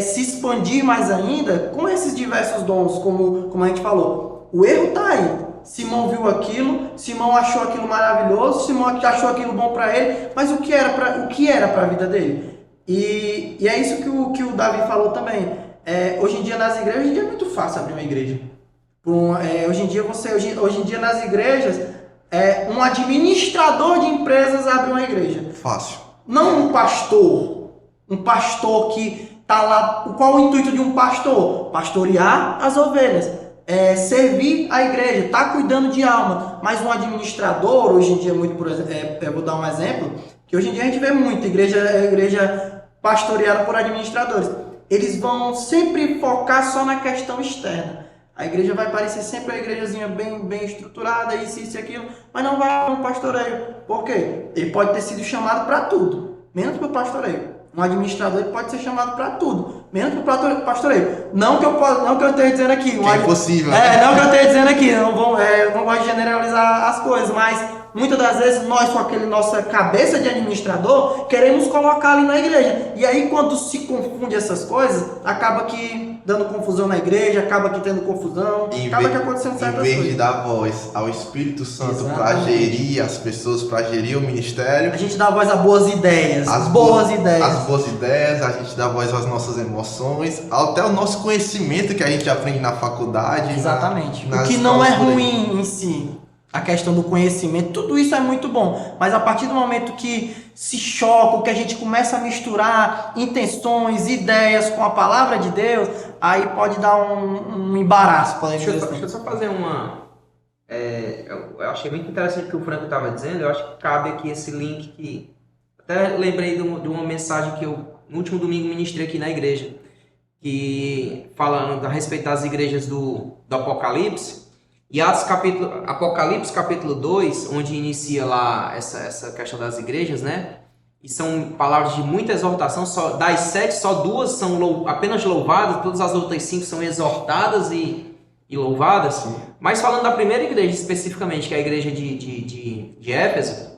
se expandir mais ainda com esses diversos dons, como a gente falou. O erro está aí. Simão viu aquilo, Simão achou aquilo maravilhoso, Simão achou aquilo bom para ele, mas o que era para a vida dele? E é isso que o Davi falou também. Hoje em dia nas igrejas, é muito fácil abrir uma igreja. Hoje em dia nas igrejas, um administrador de empresas abre uma igreja. Fácil. Não um pastor que está lá. Qual o intuito de um pastor? Pastorear as ovelhas. Servir a igreja, está cuidando de alma. Mas um administrador, hoje em dia, muito, por exemplo, eu vou dar um exemplo, que hoje em dia a gente vê muito, igreja pastoreada por administradores. Eles vão sempre focar só na questão externa. A igreja vai parecer sempre uma igrejazinha bem estruturada, isso e aquilo, mas não vai ter um pastoreio. Por quê? Ele pode ter sido chamado para tudo, menos para o pastoreio. Um administrador pode ser chamado para tudo, menos para o pastoreio. Não que eu esteja dizendo aqui. É impossível. Não que eu esteja dizendo aqui. Eu não gosto de generalizar as coisas, mas muitas das vezes nós, com aquele nossa cabeça de administrador, queremos colocar ali na igreja. E aí, quando se confunde essas coisas, acaba que dando confusão na igreja, acaba que tendo confusão, acaba que acontecendo certas coisas. Em vez de dar voz ao Espírito Santo para gerir as pessoas, para gerir o ministério, a gente dá voz a boas ideias, As boas ideias, a gente dá voz às nossas emoções, até o nosso conhecimento que a gente aprende na faculdade. Exatamente. O que não é ruim em si. A questão do conhecimento, tudo isso é muito bom, mas a partir do momento que se choca, que a gente começa a misturar intenções, ideias com a palavra de Deus, aí pode dar um embaraço. Deixa eu só fazer uma... eu achei muito interessante o que o Franco estava dizendo. Eu acho que cabe aqui esse link que... Até lembrei de uma mensagem que eu, no último domingo, ministrei aqui na igreja, que falando a respeito das igrejas do Apocalipse. E Apocalipse capítulo 2, onde inicia lá essa questão das igrejas, né? E são palavras de muita exortação. Das 7, só 2 são apenas louvadas, todas as outras 5 são exortadas e louvadas. Sim. Mas falando da primeira igreja especificamente, que é a igreja de Éfeso,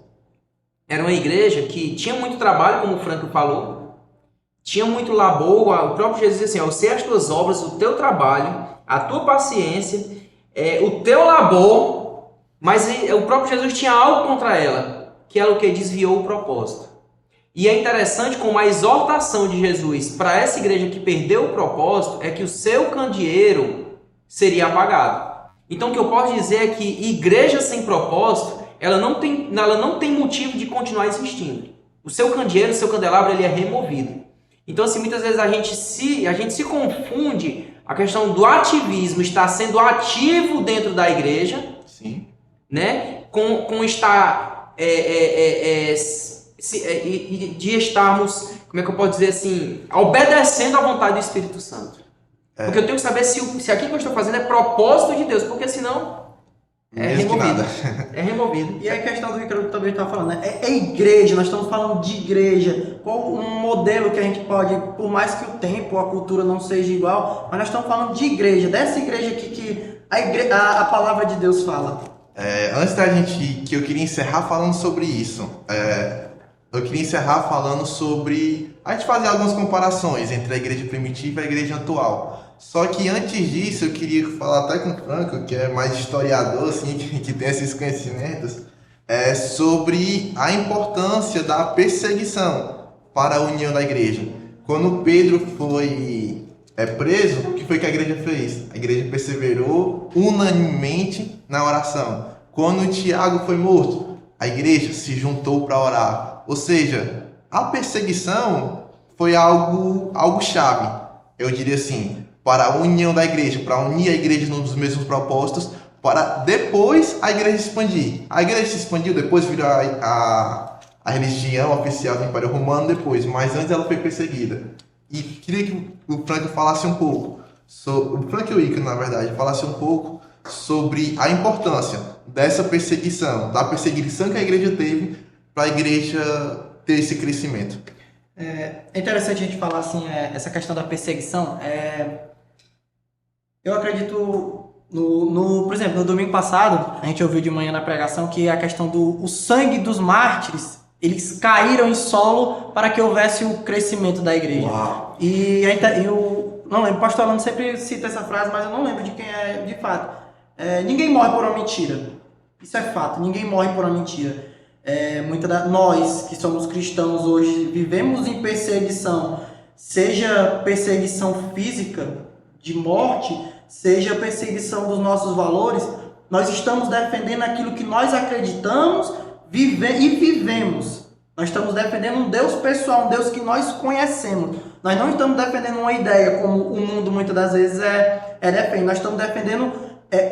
era uma igreja que tinha muito trabalho, como o Franco falou, tinha muito labor. O próprio Jesus disse assim: eu sei as tuas obras, o teu trabalho, a tua paciência, o teu labor, mas o próprio Jesus tinha algo contra ela, que ela o que desviou o propósito. E é interessante como a exortação de Jesus para essa igreja que perdeu o propósito é que o seu candeeiro seria apagado. Então o que eu posso dizer é que igreja sem propósito, ela não tem motivo de continuar existindo. O seu candeeiro, o seu candelabro, ele é removido. Então assim, muitas vezes a gente se confunde a questão do ativismo, estar sendo ativo dentro da igreja, sim, né? Com estar de estarmos, como é que eu posso dizer assim, obedecendo à vontade do Espírito Santo. Porque eu tenho que saber se aquilo que eu estou fazendo é propósito de Deus, porque senão é removido. É removido. E a questão do que eu também estava falando, né? É igreja, nós estamos falando de igreja. Qual um modelo que a gente pode, por mais que o tempo, a cultura não seja igual, mas nós estamos falando de igreja, dessa igreja aqui que a palavra de Deus fala. Antes que eu queria encerrar falando sobre isso, eu queria encerrar falando sobre a gente fazer algumas comparações entre a igreja primitiva e a igreja atual. Só que antes disso, eu queria falar até com o Franco, que é mais historiador, assim, que tem esses conhecimentos, sobre a importância da perseguição para a união da igreja. Quando Pedro foi preso, o que foi que a igreja fez? A igreja perseverou unanimemente na oração. Quando Tiago foi morto, a igreja se juntou para orar. Ou seja, a perseguição foi algo chave, eu diria assim, para a união da igreja, para unir a igreja nos mesmos propósitos, para depois a igreja se expandir. A igreja se expandiu, depois virou a religião oficial do Império Romano depois, mas antes ela foi perseguida. E queria que o Franco falasse um pouco, o Franco e o Icaro, na verdade, falasse um pouco sobre a importância dessa perseguição, da perseguição que a igreja teve para a igreja ter esse crescimento. É interessante a gente falar assim, essa questão da perseguição. Eu acredito, por exemplo, no domingo passado, a gente ouviu de manhã na pregação que a questão do sangue dos mártires, eles caíram em solo para que houvesse o crescimento da igreja. Uau. E eu não lembro, o pastor Alano sempre cita essa frase, mas eu não lembro de quem é de fato. Ninguém morre por uma mentira. Isso é fato, ninguém morre por uma mentira. Nós que somos cristãos hoje vivemos em perseguição, seja perseguição física de morte, seja perseguição dos nossos valores. Nós estamos defendendo aquilo que nós acreditamos e vivemos. Nós estamos defendendo um Deus pessoal, um Deus que nós conhecemos. Nós não estamos defendendo uma ideia como o mundo muitas das vezes defende. Nós estamos defendendo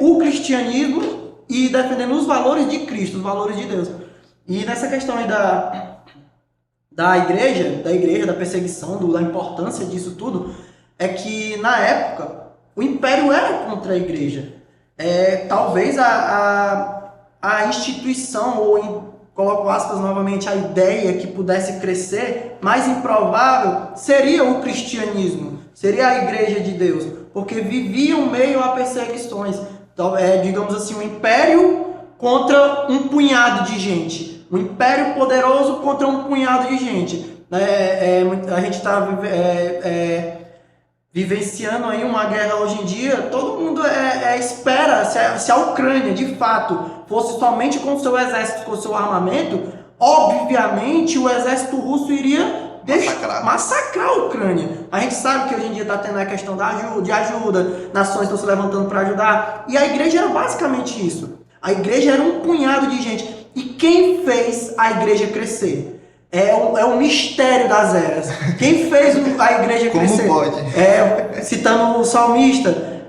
o cristianismo e defendendo os valores de Cristo, os valores de Deus. E nessa questão aí da igreja, da perseguição, da importância disso tudo, é que na época o império era contra a igreja. Talvez a instituição, ou coloco aspas novamente, a ideia que pudesse crescer, mais improvável, seria o cristianismo, seria a igreja de Deus, porque viviam meio a perseguições. Então, digamos assim, um império contra um punhado de gente. Um império poderoso contra um punhado de gente. A gente está vivenciando aí uma guerra hoje em dia. Todo mundo espera se a Ucrânia, de fato, fosse somente com o seu exército, com o seu armamento, obviamente o exército russo iria massacrar a Ucrânia. A gente sabe que hoje em dia está tendo a questão de ajuda, nações estão se levantando para ajudar. E a igreja era basicamente isso. A igreja era um punhado de gente. E quem fez a igreja crescer? É o mistério das eras. Quem fez a igreja crescer? Como pode? Citando o salmista,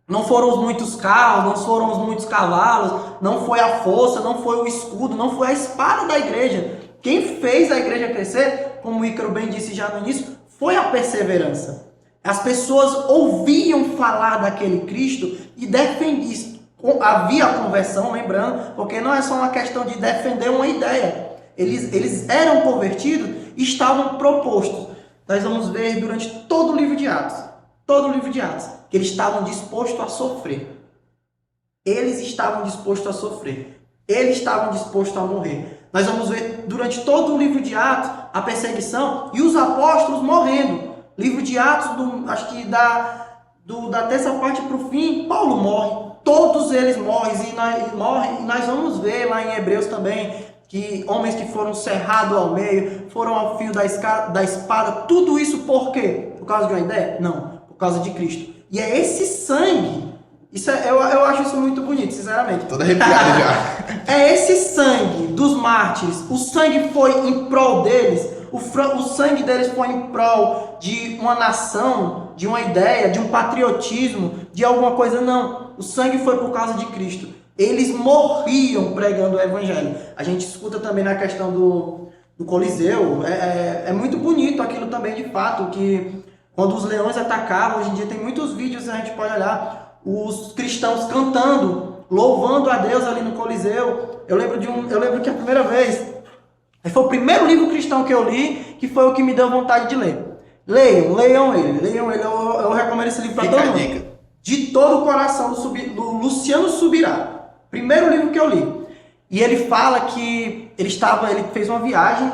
não foram os muitos carros, não foram os muitos cavalos, não foi a força, não foi o escudo, não foi a espada da igreja. Quem fez a igreja crescer, como o Icaro bem disse já no início, foi a perseverança. As pessoas ouviam falar daquele Cristo e defendiam. Havia a conversão, lembrando, porque não é só uma questão de defender uma ideia. Eles eram convertidos e estavam propostos. Nós vamos ver durante todo o livro de Atos, que eles estavam dispostos a sofrer. Eles estavam dispostos a sofrer. Eles estavam dispostos a morrer. Nós vamos ver durante todo o livro de Atos a perseguição e os apóstolos morrendo. Livro de Atos, acho que da terça parte para o fim, Paulo morre. Todos eles morrem e nós vamos ver lá em Hebreus também que homens que foram cerrados ao meio, foram ao fio da espada, tudo isso por quê? Por causa de uma ideia? Não, por causa de Cristo. E é esse sangue, eu acho isso muito bonito, sinceramente. Todo arrepiado já. É esse sangue dos mártires, o sangue foi em prol deles, o sangue deles foi em prol de uma nação, de uma ideia, de um patriotismo, de alguma coisa, não. O sangue foi por causa de Cristo. Eles morriam pregando o evangelho. A gente escuta também na questão do Coliseu. É muito bonito aquilo também, de fato, que quando os leões atacavam, hoje em dia tem muitos vídeos, a gente pode olhar, os cristãos cantando, louvando a Deus ali no Coliseu. Eu lembro que a primeira vez, foi o primeiro livro cristão que eu li, que foi o que me deu vontade de ler. Leiam ele. Eu recomendo esse livro para todo mundo. De todo o coração, do Luciano Subirá. Primeiro livro que eu li. E ele fala que ele fez uma viagem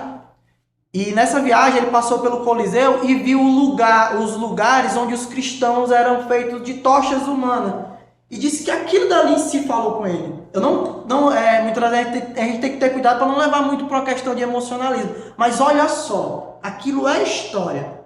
E nessa viagem ele passou pelo Coliseu e viu os lugares onde os cristãos eram feitos de tochas humanas. E disse que aquilo dali se falou com ele. Muitas vezes a gente tem que ter cuidado para não levar muito para uma questão de emocionalismo. Mas olha só, aquilo é história.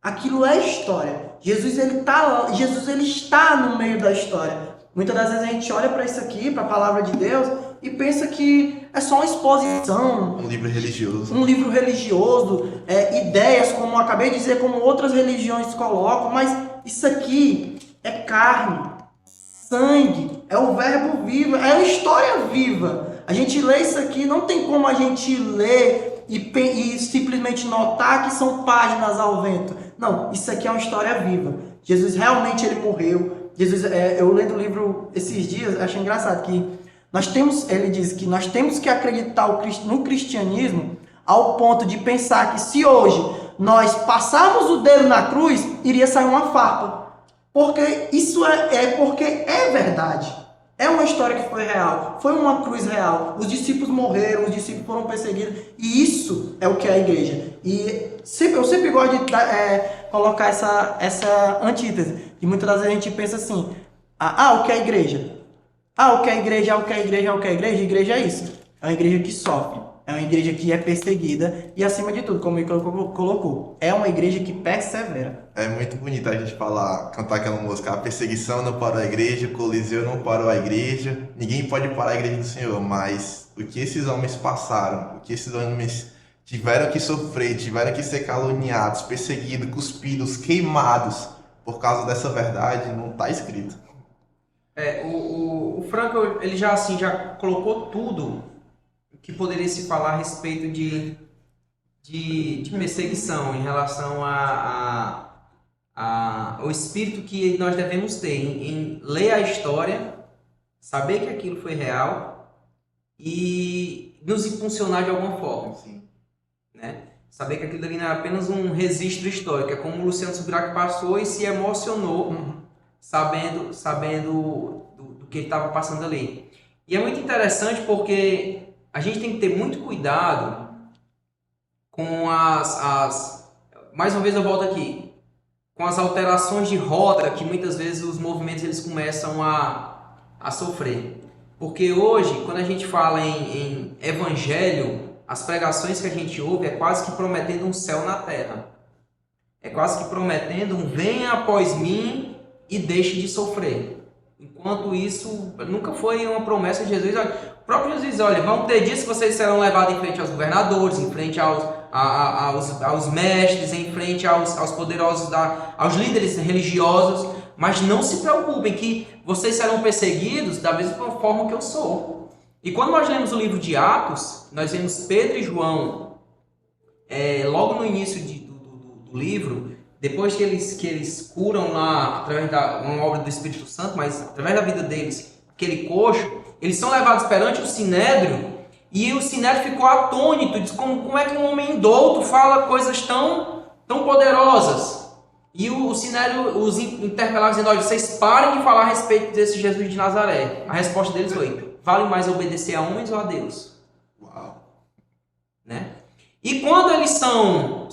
Aquilo é história. Jesus ele está no meio da história. Muitas das vezes a gente olha para isso aqui, para a palavra de Deus, e pensa que é só uma exposição. Um livro religioso. Um livro religioso, ideias, como eu acabei de dizer, como outras religiões colocam, mas isso aqui é carne, sangue, é o verbo vivo, é a história viva. A gente lê isso aqui, não tem como a gente ler e simplesmente notar que são páginas ao vento. Não, isso aqui é uma história viva. Jesus realmente ele morreu. Eu lendo o livro esses dias, achei engraçado que ele diz que nós temos que acreditar no cristianismo ao ponto de pensar que se hoje nós passarmos o dedo na cruz, iria sair uma farpa. Porque isso porque é verdade. É uma história que foi real. Foi uma cruz real. Os discípulos morreram, os discípulos foram perseguidos. E isso é o que é a igreja. E eu sempre gosto de colocar essa antítese. E muitas das vezes a gente pensa assim, o que é a igreja? O que é a igreja? O que é a igreja? O que é a igreja? A igreja é isso. É uma igreja que sofre. É uma igreja que é perseguida. E acima de tudo, como ele colocou, é uma igreja que persevera. É muito bonito a gente cantar aquela música, a perseguição não parou a igreja, o Coliseu não parou a igreja, ninguém pode parar a igreja do Senhor, mas o que esses homens passaram, o que esses homens tiveram que sofrer, tiveram que ser caluniados, perseguidos, cuspidos, queimados, por causa dessa verdade, não está escrito. O Franco, ele já colocou tudo que poderia se falar a respeito de perseguição em relação ao espírito que nós devemos ter em ler a história, saber que aquilo foi real e nos impulsionar de alguma forma. Sim. Né? Saber que aquilo ali não é apenas um registro histórico, é como o Luciano Subirac passou e se emocionou sabendo do que ele estava passando ali. E é muito interessante porque a gente tem que ter muito cuidado com mais uma vez eu volto aqui, com as alterações de rota que muitas vezes os movimentos eles começam a sofrer. Porque hoje, quando a gente fala em evangelho, as pregações que a gente ouve é quase que prometendo um céu na terra. É quase que prometendo um venha após mim e deixe de sofrer. Enquanto isso, nunca foi uma promessa de Jesus. O próprio Jesus diz, olha, vão ter dias que vocês serão levados em frente aos governadores, em frente aos mestres, em frente aos poderosos, aos líderes religiosos, mas não se preocupem que vocês serão perseguidos da mesma forma que eu sou. E quando nós lemos o livro de Atos, nós vemos Pedro e João, logo no início do livro, depois que eles curam lá, através uma obra do Espírito Santo, mas através da vida deles, aquele coxo, eles são levados perante o Sinédrio, e o Sinédrio ficou atônito, diz como é que um homem indouto fala coisas tão poderosas. E o Sinédrio os interpelava dizendo, olha, vocês parem de falar a respeito desse Jesus de Nazaré. A resposta deles foi, vale mais obedecer a homens ou a Deus? Uau! Né? E quando eles são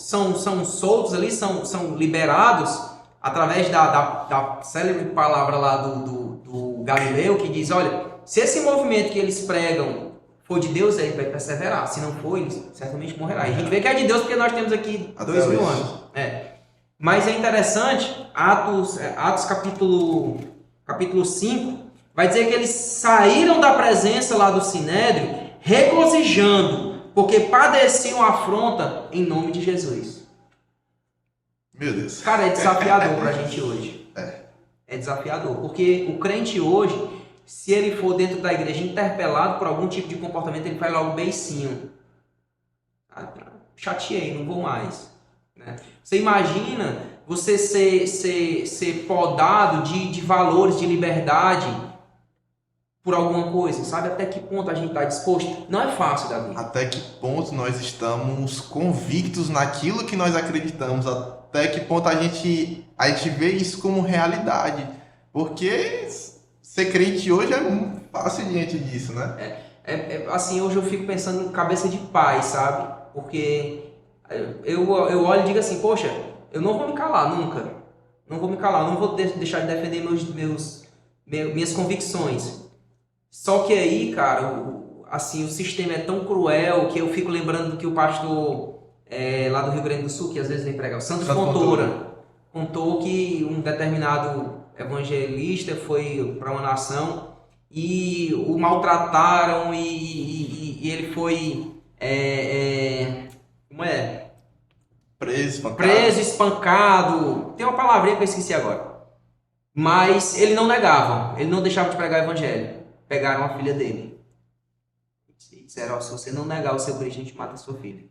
soltos ali, são liberados, através da célebre palavra lá do Galileu, que diz, olha, se esse movimento que eles pregam for de Deus, ele vai perseverar. Se não for, ele certamente morrerá. E a gente vê que é de Deus porque nós temos aqui 2000 anos. Mas é interessante, Atos capítulo 5, vai dizer que eles saíram da presença lá do Sinédrio, regozijando, porque padeciam afronta em nome de Jesus. Meu Deus. Cara, é desafiador pra gente hoje. É desafiador, porque o crente hoje, se ele for dentro da igreja interpelado por algum tipo de comportamento, ele faz logo beicinho. Chateei, não vou mais. Né? Você imagina você ser podado de valores de liberdade por alguma coisa, sabe? Até que ponto a gente está disposto? Não é fácil, Davi. Até que ponto nós estamos convictos naquilo que nós acreditamos? Até que ponto a gente vê isso como realidade? Porque ser crente hoje é muito fácil diante disso, né? Assim, hoje eu fico pensando em cabeça de pai, sabe? Porque eu olho e digo assim, poxa, eu não vou me calar nunca. Não vou me calar, não vou deixar de defender minhas convicções. Só que aí, cara, assim, o sistema é tão cruel que eu fico lembrando do que o pastor lá do Rio Grande do Sul, que às vezes vem pregar, o Santo Fontoura, contou que um determinado evangelista foi para uma nação e o maltrataram e ele foi como é? Preso, espancado. Tem uma palavrinha que eu esqueci agora. Mas ele não negava, ele não deixava de pregar o evangelho. Pegaram a filha dele. E disseram, ó, se você não negar o seu Cristo, a gente mata a sua filha.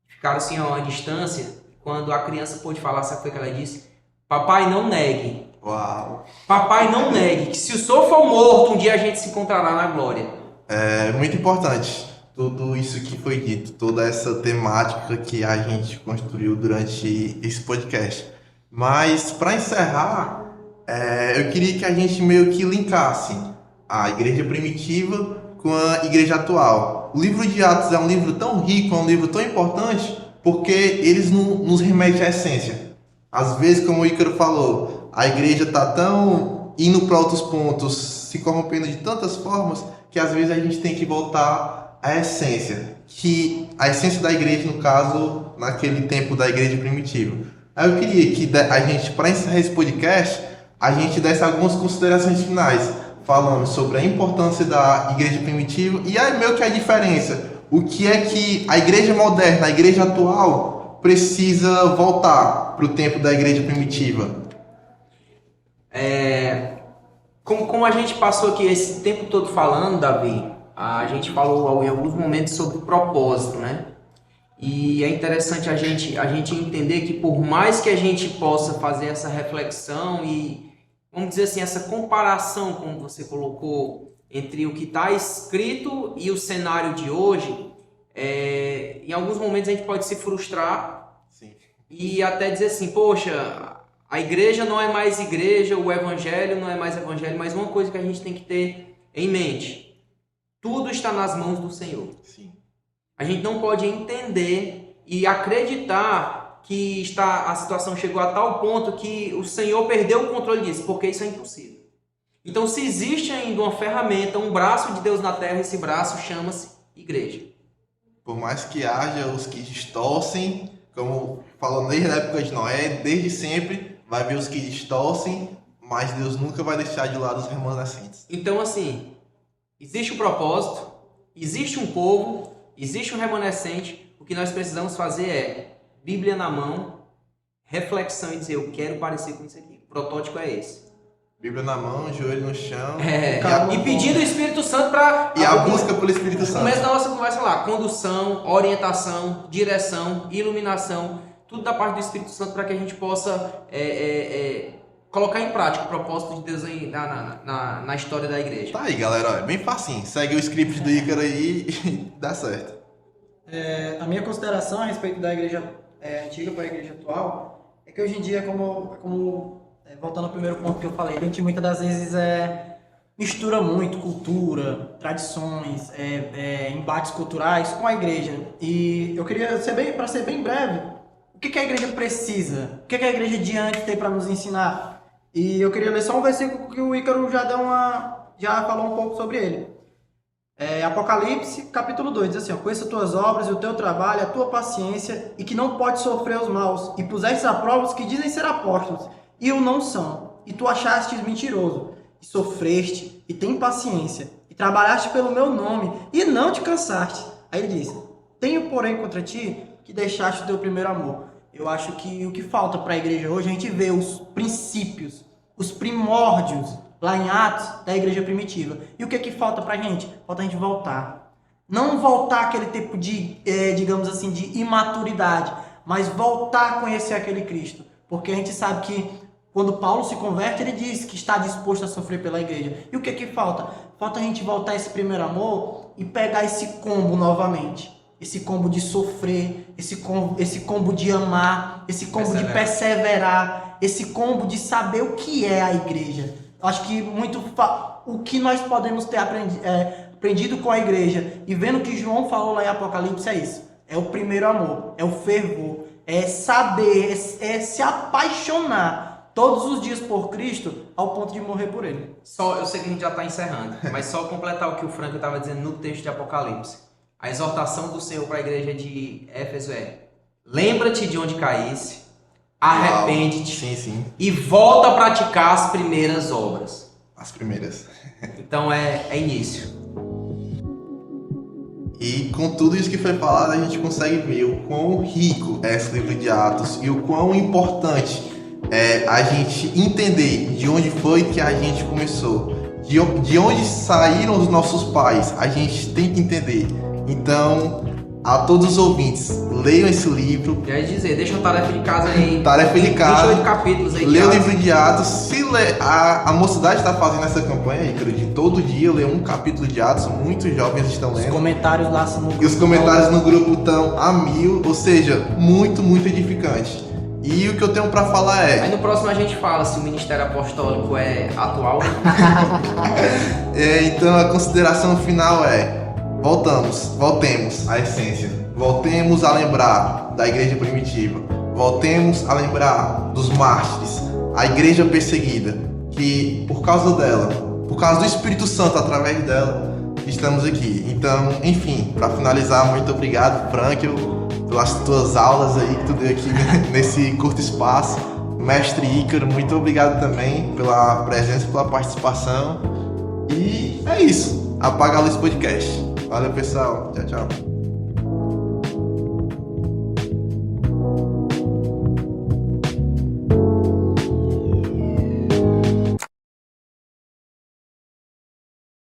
Ficaram assim a uma distância. Quando a criança pôde falar, sabe o que ela disse? Papai, não negue. Uau! Papai, não negue, que se o senhor for morto, um dia a gente se encontrará na glória. É muito importante tudo isso que foi dito, toda essa temática que a gente construiu durante esse podcast. Mas, para encerrar, eu queria que a gente meio que linkasse a igreja primitiva com a igreja atual. O livro de Atos é um livro tão rico, é um livro tão importante, porque eles nos remetem à essência. Às vezes, como o Ícaro falou, a igreja está tão indo para outros pontos, se corrompendo de tantas formas, que às vezes a gente tem que voltar à essência. Que a essência da igreja, no caso, naquele tempo da igreja primitiva. Aí eu queria que a gente, para encerrar esse podcast, a gente desse algumas considerações finais, falando sobre a importância da igreja primitiva e aí meio que a diferença. O que é que a igreja moderna, a igreja atual, precisa voltar para o tempo da igreja primitiva? Como a gente passou aqui esse tempo todo falando, Davi, a gente falou em alguns momentos sobre o propósito, né? E é interessante a gente entender que por mais que a gente possa fazer essa reflexão e, vamos dizer assim, essa comparação, como você colocou, entre o que está escrito e o cenário de hoje, em alguns momentos a gente pode se frustrar. Sim. E até dizer assim, poxa, a igreja não é mais igreja, o evangelho não é mais evangelho, mas uma coisa que a gente tem que ter em mente, tudo está nas mãos do Senhor. Sim. A gente não pode entender e acreditar que a situação chegou a tal ponto que o Senhor perdeu o controle disso, porque isso é impossível. Então, se existe ainda uma ferramenta, um braço de Deus na terra, esse braço chama-se igreja. Por mais que haja os que distorcem, como falando desde a época de Noé, desde sempre vai haver os que distorcem, mas Deus nunca vai deixar de lado os remanescentes. Então, assim, existe um propósito, existe um povo, existe um remanescente. O que nós precisamos fazer é Bíblia na mão, reflexão e dizer, eu quero parecer com isso aqui. O protótipo é esse. Bíblia na mão, joelho no chão. E pedindo o Espírito Santo para... E a busca pelo Espírito Santo. Começa da nossa conversa lá. Condução, orientação, direção, iluminação. Tudo da parte do Espírito Santo para que a gente possa colocar em prática o propósito de Deus aí na história da igreja. Tá aí, galera. É bem facinho. Segue o script do Ícaro aí e dá certo. A minha consideração a respeito da igreja antiga para a igreja atual é que hoje em dia, voltando ao primeiro ponto que eu falei, a gente muitas das vezes mistura muito cultura, tradições, embates culturais com a igreja. E eu queria para ser bem breve, o que a igreja precisa? O que a igreja de antes tem para nos ensinar? E eu queria ler só um versículo que o Ícaro já falou um pouco sobre ele. Apocalipse, capítulo 2, diz assim, conheça as tuas obras e o teu trabalho, a tua paciência, e que não pode sofrer os maus, e pusestes à prova os que dizem ser apóstolos, e o não são, e tu achastes mentiroso, e sofreste, e tem paciência, e trabalhaste pelo meu nome, e não te cansaste. Aí ele diz, tenho porém contra ti, que deixaste o teu primeiro amor. Eu acho que o que falta para a igreja hoje, a gente vê os princípios, os primórdios, lá em Atos, da igreja primitiva. E o que falta pra gente? Falta a gente voltar. Não voltar aquele tipo de, digamos assim, de imaturidade, mas voltar a conhecer aquele Cristo. Porque a gente sabe que quando Paulo se converte, ele diz que está disposto a sofrer pela igreja. E o que falta? Falta a gente voltar a esse primeiro amor e pegar esse combo novamente. Esse combo de sofrer, esse combo de amar, esse combo de perseverar, esse combo de saber o que é a igreja. Acho que o que nós podemos ter aprendido com a igreja e vendo o que João falou lá em Apocalipse é isso. É o primeiro amor, é o fervor, é saber, é se apaixonar todos os dias por Cristo ao ponto de morrer por Ele. Só, eu sei que a gente já está encerrando, mas só completar o que o Franco estava dizendo no texto de Apocalipse. A exortação do Senhor para a igreja de Éfeso é: lembra-te de onde caísse, arrepende-te Sim. e volta a praticar as primeiras obras. As primeiras. Então é início. E com tudo isso que foi falado, a gente consegue ver o quão rico é esse livro de Atos e o quão importante é a gente entender de onde foi que a gente começou, de onde saíram os nossos pais, a gente tem que entender. Então, a todos os ouvintes, leiam esse livro. Já ia dizer, deixa uma tarefa de casa aí. Tarefa de casa. 28 capítulos aí. Lê o livro de Atos. Se lê, a mocidade está fazendo essa campanha, Ícaro, de todo dia ler um capítulo de Atos. Muitos jovens estão Os lendo. comentários lá no grupo. E os comentários no grupo estão a 1000, ou seja, muito edificante. E o que eu tenho para falar Aí é... no próximo a gente fala se o ministério apostólico é atual. Então a consideração final é: voltemos à essência. Voltemos a lembrar da igreja primitiva. Voltemos a lembrar dos mártires, a igreja perseguida, que por causa dela, por causa do Espírito Santo, através dela, estamos aqui. Então, enfim, para finalizar, muito obrigado, Frankel, pelas tuas aulas aí que tu deu aqui nesse curto espaço. Mestre Ícaro, muito obrigado também pela presença, pela participação. E é isso. Apaga a Luz Podcast. Valeu, pessoal. Tchau.